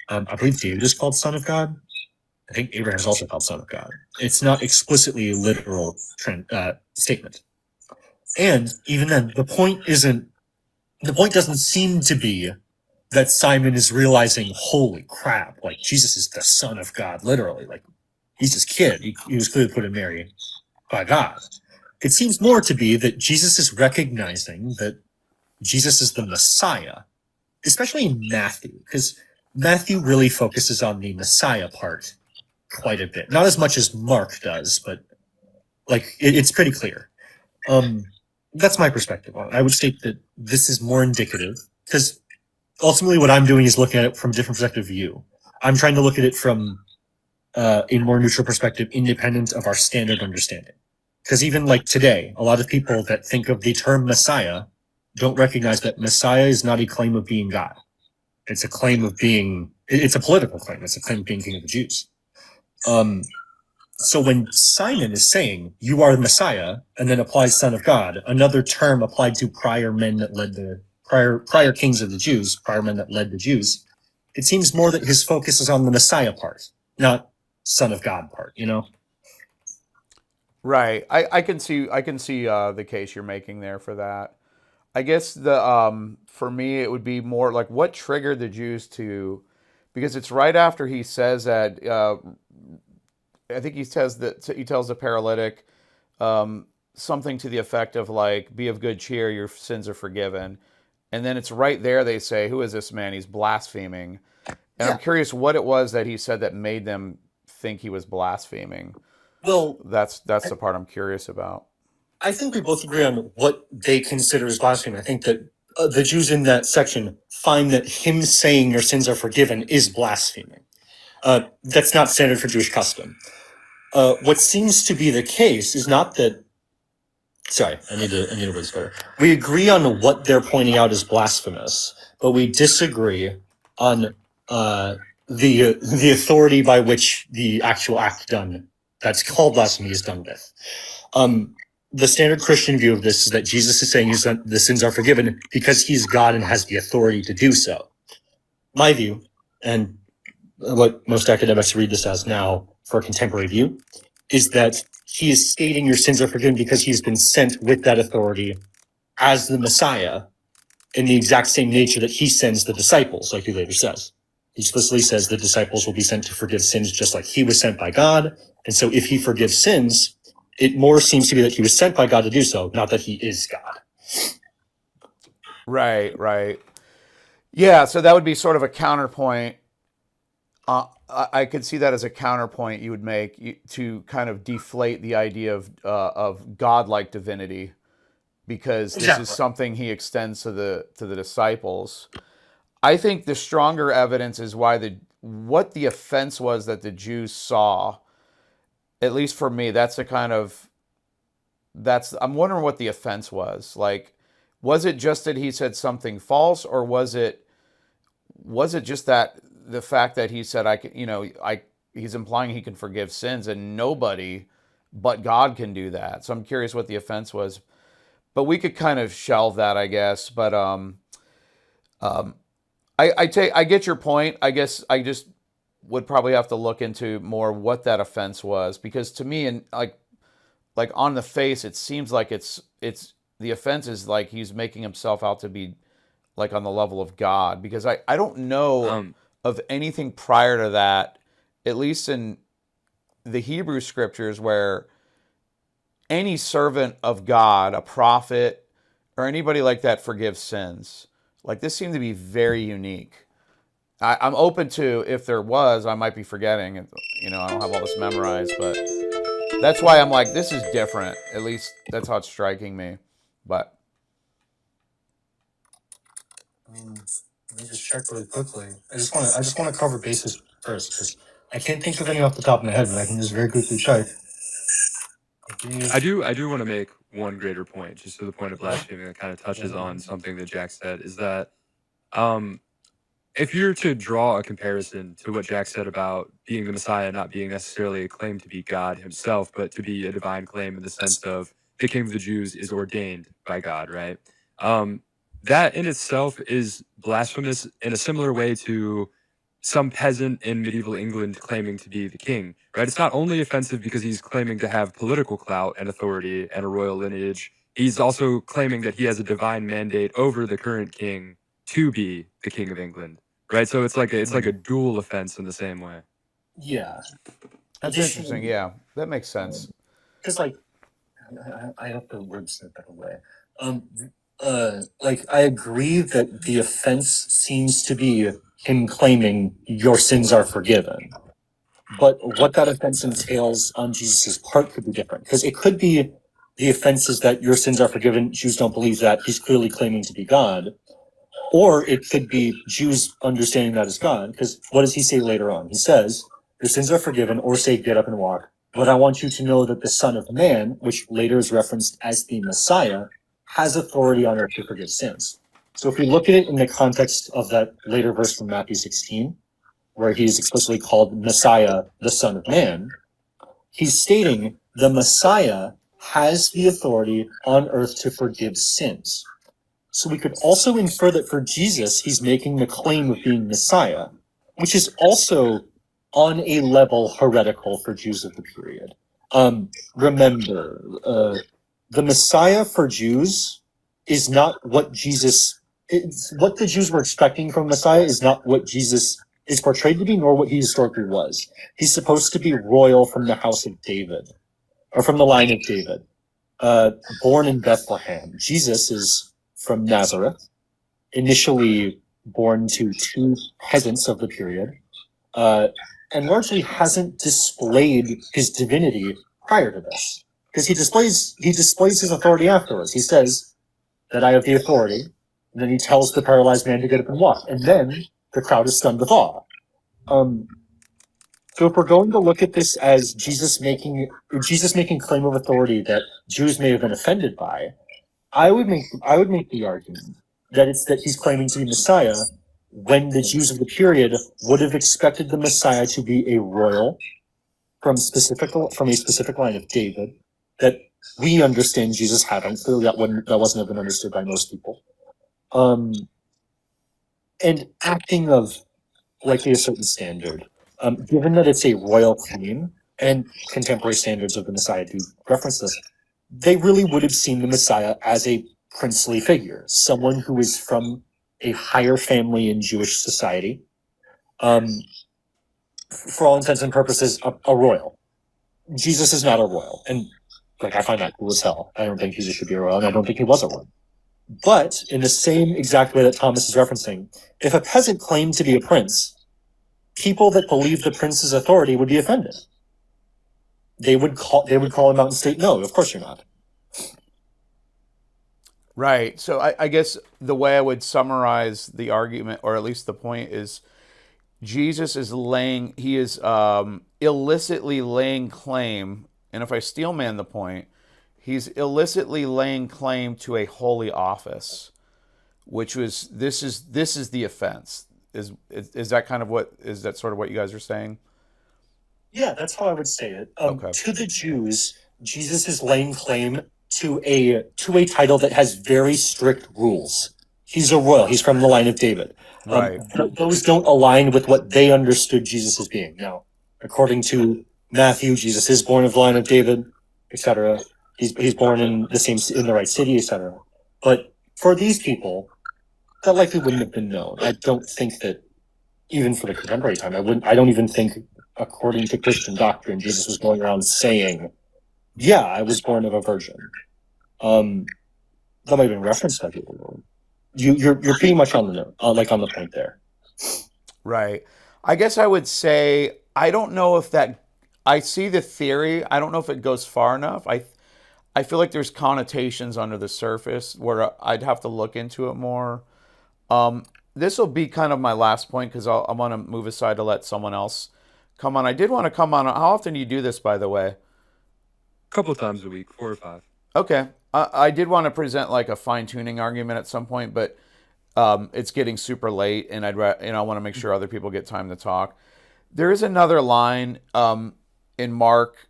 I believe David is called Son of God. I think Abraham is also called Son of God. It's not explicitly a literal statement. And even then, the point doesn't seem to be that Simon is realizing, holy crap, like Jesus is the Son of God, literally. Like he's this kid. He was clearly put in Mary by God. It seems more to be that Jesus is recognizing that Jesus is the Messiah, especially in Matthew, because Matthew really focuses on the Messiah part quite a bit. Not as much as Mark does, but like it's pretty clear. That's my perspective on it. I would state that this is more indicative, because ultimately what I'm doing is looking at it from a different perspective of you. I'm trying to look at it from a more neutral perspective, independent of our standard understanding. Because even like today, a lot of people that think of the term Messiah don't recognize that Messiah is not a claim of being God. It's a claim of being, it's a political claim. It's a claim of being king of the Jews. So when Simon is saying, "You are the Messiah," and then applies Son of God, another term applied to prior men that led the prior kings of the Jews, prior men that led the Jews, it seems more that his focus is on the Messiah part, not Son of God part, you know? Right. I can see the case you're making there for that. I guess the for me it would be more like what triggered the Jews to, because it's right after he says that I think he says that he tells the paralytic something to the effect of like, "Be of good cheer, your sins are forgiven," and then it's right there they say, "Who is this man? He's blaspheming." And I'm curious what it was that he said that made them think he was blaspheming. Well, That's the part I'm curious about. I think we both agree on what they consider as blasphemy. I think that the Jews in that section find that him saying your sins are forgiven is blaspheming. That's not standard for Jewish custom. What seems to be the case is not that. Sorry, I need to word this better. We agree on what they're pointing out as blasphemous, but we disagree on the authority by which the actual act done that's called blasphemy is done with. The standard Christian view of this is that Jesus is saying the sins are forgiven because he's God and has the authority to do so. My view, and what most academics read this as now for a contemporary view, is that he is stating your sins are forgiven because he's been sent with that authority as the Messiah in the exact same nature that he sends the disciples, like he later says. He explicitly says the disciples will be sent to forgive sins just like he was sent by God. And so if he forgives sins, it more seems to be that he was sent by God to do so, not that he is God. Right. Yeah, so that would be sort of a counterpoint. I could see that as a counterpoint you would make to kind of deflate the idea of godlike divinity, because this Exactly. is something he extends to the disciples. I think the stronger evidence is what the offense was that the Jews saw. At least for me, I'm wondering what the offense was. Like, was it just that he said something false, or was it just that the fact that he said he's implying he can forgive sins and nobody but God can do that. So I'm curious what the offense was. But we could kind of shelve that, I guess. But I get your point. I guess I just would probably have to look into more what that offense was, because to me, and like on the face, it seems like it's the offense is like he's making himself out to be like on the level of God, because I don't know of anything prior to that, at least in the Hebrew scriptures, where any servant of God, a prophet, or anybody like that forgives sins. Like, this seemed to be very unique. I'm open to, if there was, I might be forgetting. I don't have all this memorized, but that's why I'm like, this is different. At least that's how it's striking me. But I mean, let me just check really quickly. I just want to cover bases first, because I can't think of any off the top of my head, but I can just very quickly try. I do want to make one greater point, just to the point of blasphemy that kind of touches on something that Jack said, is that um, if you're to draw a comparison to what Jack said about being the Messiah not being necessarily a claim to be God himself, but to be a divine claim in the sense of the King of the Jews is ordained by God, right? Um, that in itself is blasphemous in a similar way to some peasant in medieval England claiming to be the king, right? It's not only offensive because he's claiming to have political clout and authority and a royal lineage, he's also claiming that he has a divine mandate over the current king to be the king of England, right? So it's like a dual offense in the same way. Yeah. That's interesting. Yeah, that makes sense. Because like I have to words it that way. Um, like I agree that the offense seems to be him claiming your sins are forgiven, but what that offense entails on Jesus' part could be different. Because it could be the offense is that your sins are forgiven. Jews don't believe that. He's clearly claiming to be God. Or it could be Jews understanding that as God. Because what does he say later on? He says, your sins are forgiven, or say, get up and walk. But I want you to know that the Son of Man, which later is referenced as the Messiah, has authority on earth to forgive sins. So if we look at it in the context of that later verse from Matthew 16, where he is explicitly called Messiah, the Son of Man, he's stating the Messiah has the authority on earth to forgive sins. So we could also infer that for Jesus, he's making the claim of being Messiah, which is also on a level heretical for Jews of the period. Remember, the Messiah for Jews is not what what the Jews were expecting from Messiah is not what Jesus is portrayed to be, nor what he historically was. He's supposed to be royal from the house of David, or from the line of David, born in Bethlehem. Jesus is from Nazareth, initially born to two peasants of the period, and largely hasn't displayed his divinity prior to this. Because he displays his authority afterwards. He says that I have the authority, and then he tells the paralyzed man to get up and walk, and then the crowd is stunned with awe. So if we're going to look at this as Jesus making claim of authority that Jews may have been offended by, I would make the argument that it's that he's claiming to be Messiah when the Jews of the period would have expected the Messiah to be a royal from a specific line of David that we understand Jesus having. Clearly that wasn't have been understood by most people. And acting of likely a certain standard. Given that it's a royal claim and contemporary standards of the Messiah do reference this, they really would have seen the Messiah as a princely figure, someone who is from a higher family in Jewish society. For all intents and purposes, a royal. Jesus is not a royal, and like I find that cool as hell. I don't think Jesus should be a royal, and I don't think he was a royal. But in the same exact way that Thomas is referencing, if a peasant claimed to be a prince, people that believe the prince's authority would be offended. They would call him out and state, no, of course you're not. Right. So I guess the way I would summarize the argument, or at least the point, is Jesus is illicitly laying claim, and if I steelman the point, he's illicitly laying claim to a holy office, which was this is the offense. Is that kind of is that sort of what you guys are saying? Yeah, that's how I would say it. Okay. To the Jews, Jesus is laying claim to a title that has very strict rules. He's a royal. He's from the line of David. Right. Those don't align with what they understood Jesus as being. Now, according to Matthew, Jesus is born of the line of David, etc. He's born in the right city, etc. But for these people, that likely wouldn't have been known. I don't think that even for the contemporary time, I don't even think, according to Christian doctrine, Jesus was going around saying, yeah, I was born of a virgin. That might have been referenced by people. You're pretty much on the note, on the point there. Right. I guess I would say I don't know if that. I see the theory. I don't know if it goes far enough. I feel like there's connotations under the surface where I'd have to look into it more. This will be kind of my last point because I'm going to move aside to let someone else come on. I did want to come on. How often do you do this, by the way? A couple of times a week, 4 or 5. Okay. I did want to present like a fine tuning argument at some point, but it's getting super late, and I want to make sure other people get time to talk. There is another line in Mark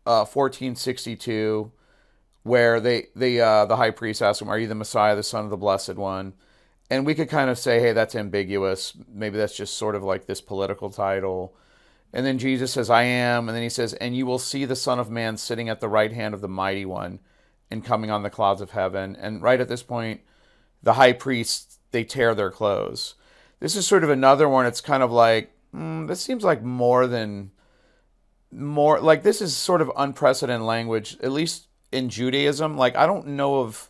14:62 where the high priest asks him, "Are you the Messiah, the Son of the Blessed One?" And we could kind of say, "Hey, that's ambiguous. Maybe that's just sort of like this political title." And then Jesus says, "I am," and then he says, "And you will see the Son of Man sitting at the right hand of the Mighty One, and coming on the clouds of heaven." And right at this point, the high priests, they tear their clothes. This is sort of another one. It's kind of like, this seems like more like this is sort of unprecedented language, at least in Judaism. Like I don't know of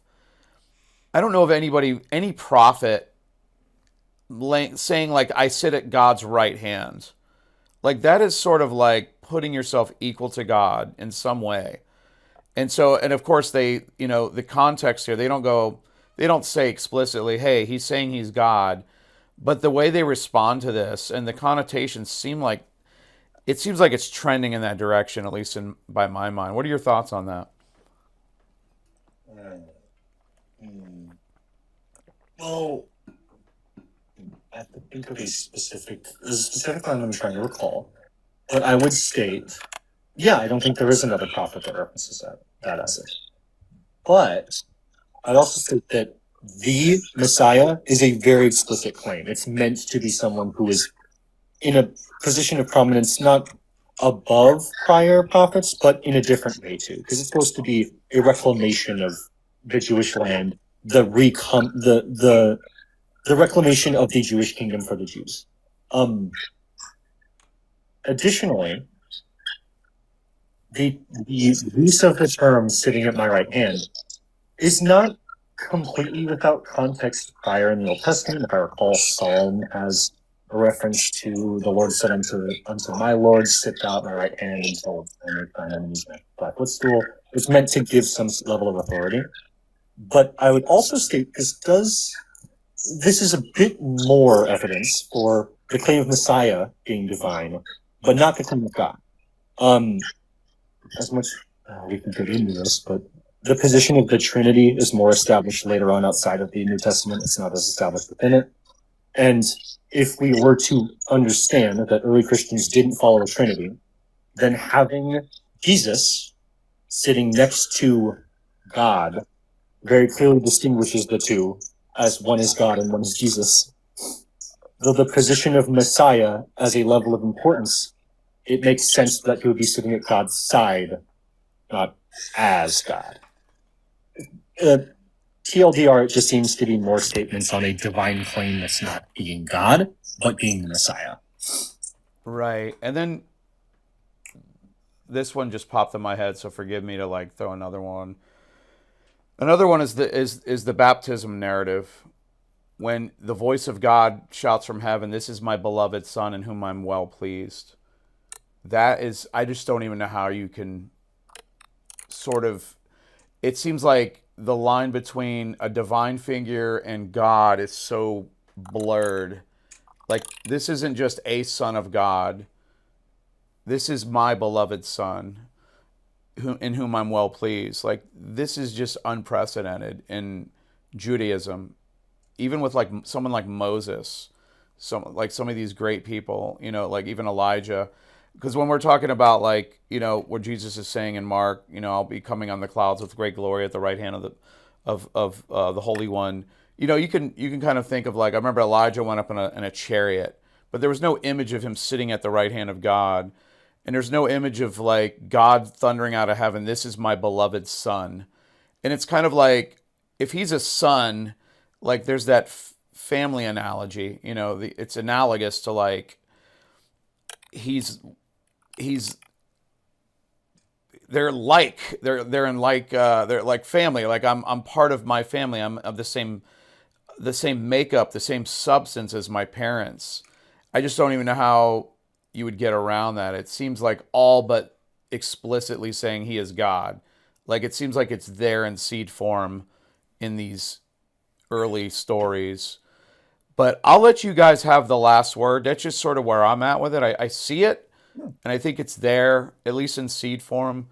anybody, any prophet saying like, "I sit at God's right hand." Like that is sort of like putting yourself equal to God in some way. And so, and of course they, the context here, they don't say explicitly, "Hey, he's saying he's God," but the way they respond to this and the connotations it seems like it's trending in that direction, at least by my mind. What are your thoughts on that? Well, I have to think of a specific line I'm trying to recall, but I would state, yeah, I don't think there is another prophet that references that essence. But I'd also state that the Messiah is a very explicit claim. It's meant to be someone who is in a position of prominence, not above prior prophets, but in a different way too, because it's supposed to be a reclamation of the Jewish land, the reclamation of the Jewish kingdom for the Jews. Additionally, the use of the term "sitting at my right hand" is not completely without context prior in the Old Testament. If I recall, Psalm has a reference to the Lord said unto my Lord, "Sit thou at my right hand until I make thine enemies thy footstool." It's meant to give some level of authority. But I would also state this is a bit more evidence for the claim of Messiah being divine, but not the claim of God. As much we can get into this, but the position of the Trinity is more established later on outside of the New Testament. It's not as established within it. And if we were to understand that early Christians didn't follow the Trinity, then having Jesus sitting next to God very clearly distinguishes the two, as one is God and one is Jesus. Though the position of Messiah as a level of importance, it makes sense that he would be sitting at God's side, not as God. TLDR, it just seems to be more statements on a divine claim that's not being God, but being the Messiah. Right. And then this one just popped in my head, so forgive me to like throw another one. Another one is the baptism narrative. When the voice of God shouts from heaven, "This is my beloved Son in whom I'm well pleased." That is, I just don't even know how you can sort of, it seems like the line between a divine figure and God is so blurred. Like, this isn't just a son of God. This is my beloved Son in whom I'm well pleased. Like, this is just unprecedented in Judaism, even with like someone like Moses, some of these great people, like even Elijah. Because when we're talking about like, what Jesus is saying in Mark, "I'll be coming on the clouds with great glory at the right hand of the Holy One." You can kind of think of like, I remember Elijah went up in a chariot, but there was no image of him sitting at the right hand of God. And there's no image of like God thundering out of heaven, "This is my beloved Son." And it's kind of like, if he's a son, like there's that family analogy, it's analogous to like, he's they're in like they're like family. Like I'm part of my family. I'm of the same makeup, the same substance as my parents. I just don't even know how you would get around that. It seems like all but explicitly saying he is God. Like it seems like it's there in seed form in these early stories. But I'll let you guys have the last word. That's just sort of where I'm at with it. I see it. and I think it's there at least in seed form.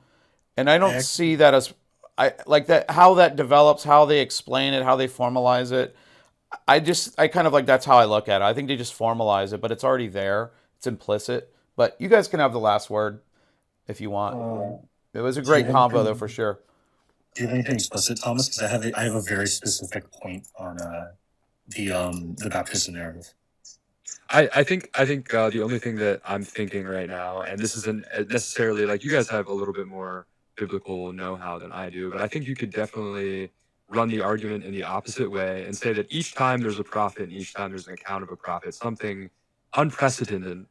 And I don't I, see that as I like that how that develops, how they explain it, how they formalize it. I kind of like that's how I look at it. I think they just formalize it, but it's already there. It's implicit. But you guys can have the last word if you want. It was a do you great have combo though anything? for sure. Do you have anything explicit, Thomas? Because I have a very specific point on the baptism narrative. I think the only thing that I'm thinking right now, and this isn't necessarily like you guys have a little bit more biblical know-how than I do, but I think you could definitely run the argument in the opposite way and say that each time there's a prophet and each time there's an account of a prophet, something unprecedented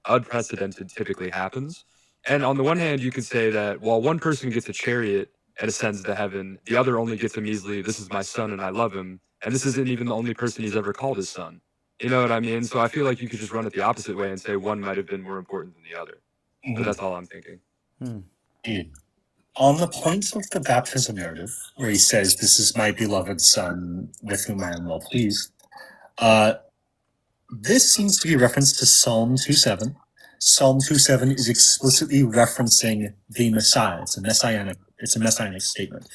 typically happens. And on the one hand, you could say that while one person gets a chariot and ascends to heaven, the other only gets a measly, "This is my son and I love him," and this isn't even the only person he's ever called his son. You know what I mean? So I feel like you could just run it the opposite way and say one might have been more important than the other. But that's all I'm thinking. Hmm. Dude, on the point of the baptism narrative, where he says, "This is my beloved son, with whom I am well pleased," uh, this seems to be a reference to Psalm 2:7. Psalm 2:7 is explicitly referencing the Messiah. It's a messianic statement.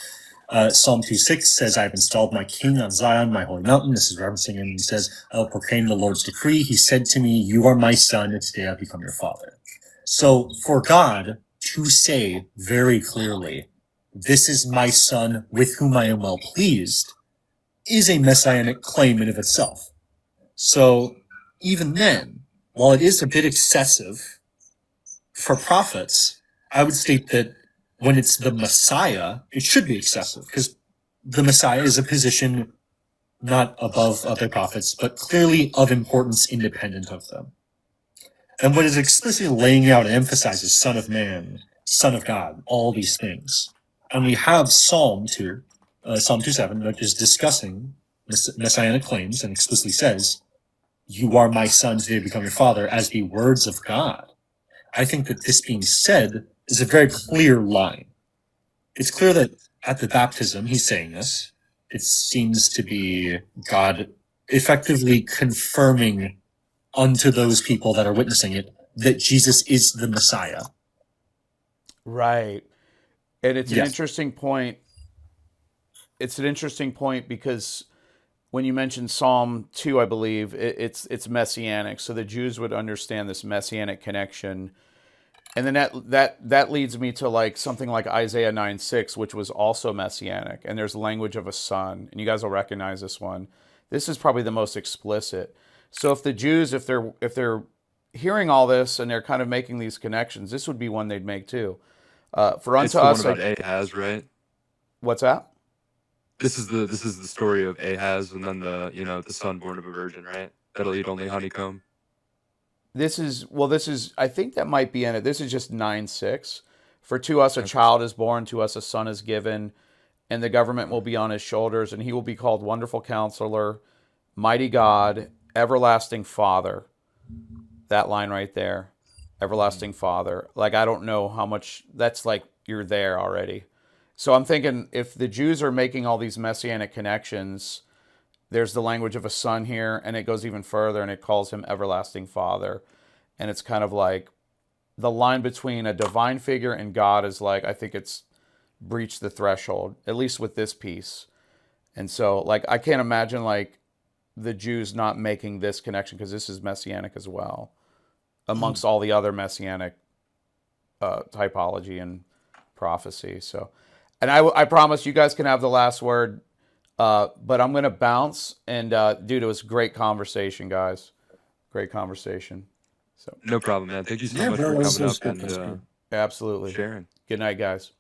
Psalm 2:6 says, "I've installed my king on Zion, my holy mountain." This is referencing him. He says, "I will proclaim the Lord's decree. He said to me, 'You are my son, and today I become your father.'" So for God to say very clearly, "This is my son with whom I am well pleased," is a messianic claim in of itself. So even then, while it is a bit excessive for prophets, I would state that when it's the Messiah, it should be excessive because the Messiah is a position not above other prophets, but clearly of importance independent of them. And what is explicitly laying out and emphasizes Son of Man, Son of God, all these things. And we have Psalm 2:7, which is discussing messianic claims and explicitly says, "You are my son, today become your father," as the words of God. I think that this being said is a very clear line. It's clear that at the baptism, he's saying this. It seems to be God effectively confirming unto those people that are witnessing it that Jesus is the Messiah. Right. And it's an Yes. interesting point. It's an interesting point because when you mentioned Psalm 2, I believe it's messianic. So the Jews would understand this messianic connection. And then that leads me to like something like Isaiah 9:6, which was also messianic. And there's language of a son. And you guys will recognize this one. This is probably the most explicit. So if the Jews, if they're hearing all this and they're kind of making these connections, this would be one they'd make too. For It's unto the one us, about like, Ahaz, right? what's that? This is the story of Ahaz and then the son born of a virgin, right? That'll eat only honeycomb. This is I think that might be in it. This is just 9:6. For to us a Okay. child is born, to us a son is given, and the government will be on his shoulders, and he will be called Wonderful Counselor, Mighty God, Everlasting Father. That line right there. Everlasting Father. Like I don't know how much that's like you're there already. So I'm thinking if the Jews are making all these messianic connections, there's the language of a son here, and it goes even further and it calls him Everlasting Father. And it's kind of like the line between a divine figure and God is like, I think it's breached the threshold, at least with this piece. And so, like, I can't imagine like the Jews not making this connection because this is messianic as well, amongst all the other messianic typology and prophecy. So, and I promise you guys can have the last word. But I'm gonna bounce and dude, it was great conversation, guys. Great conversation. So No problem, man. Thank you so Yeah, much bro, for it was coming up good. and It was good. absolutely. sharing. Good night, guys.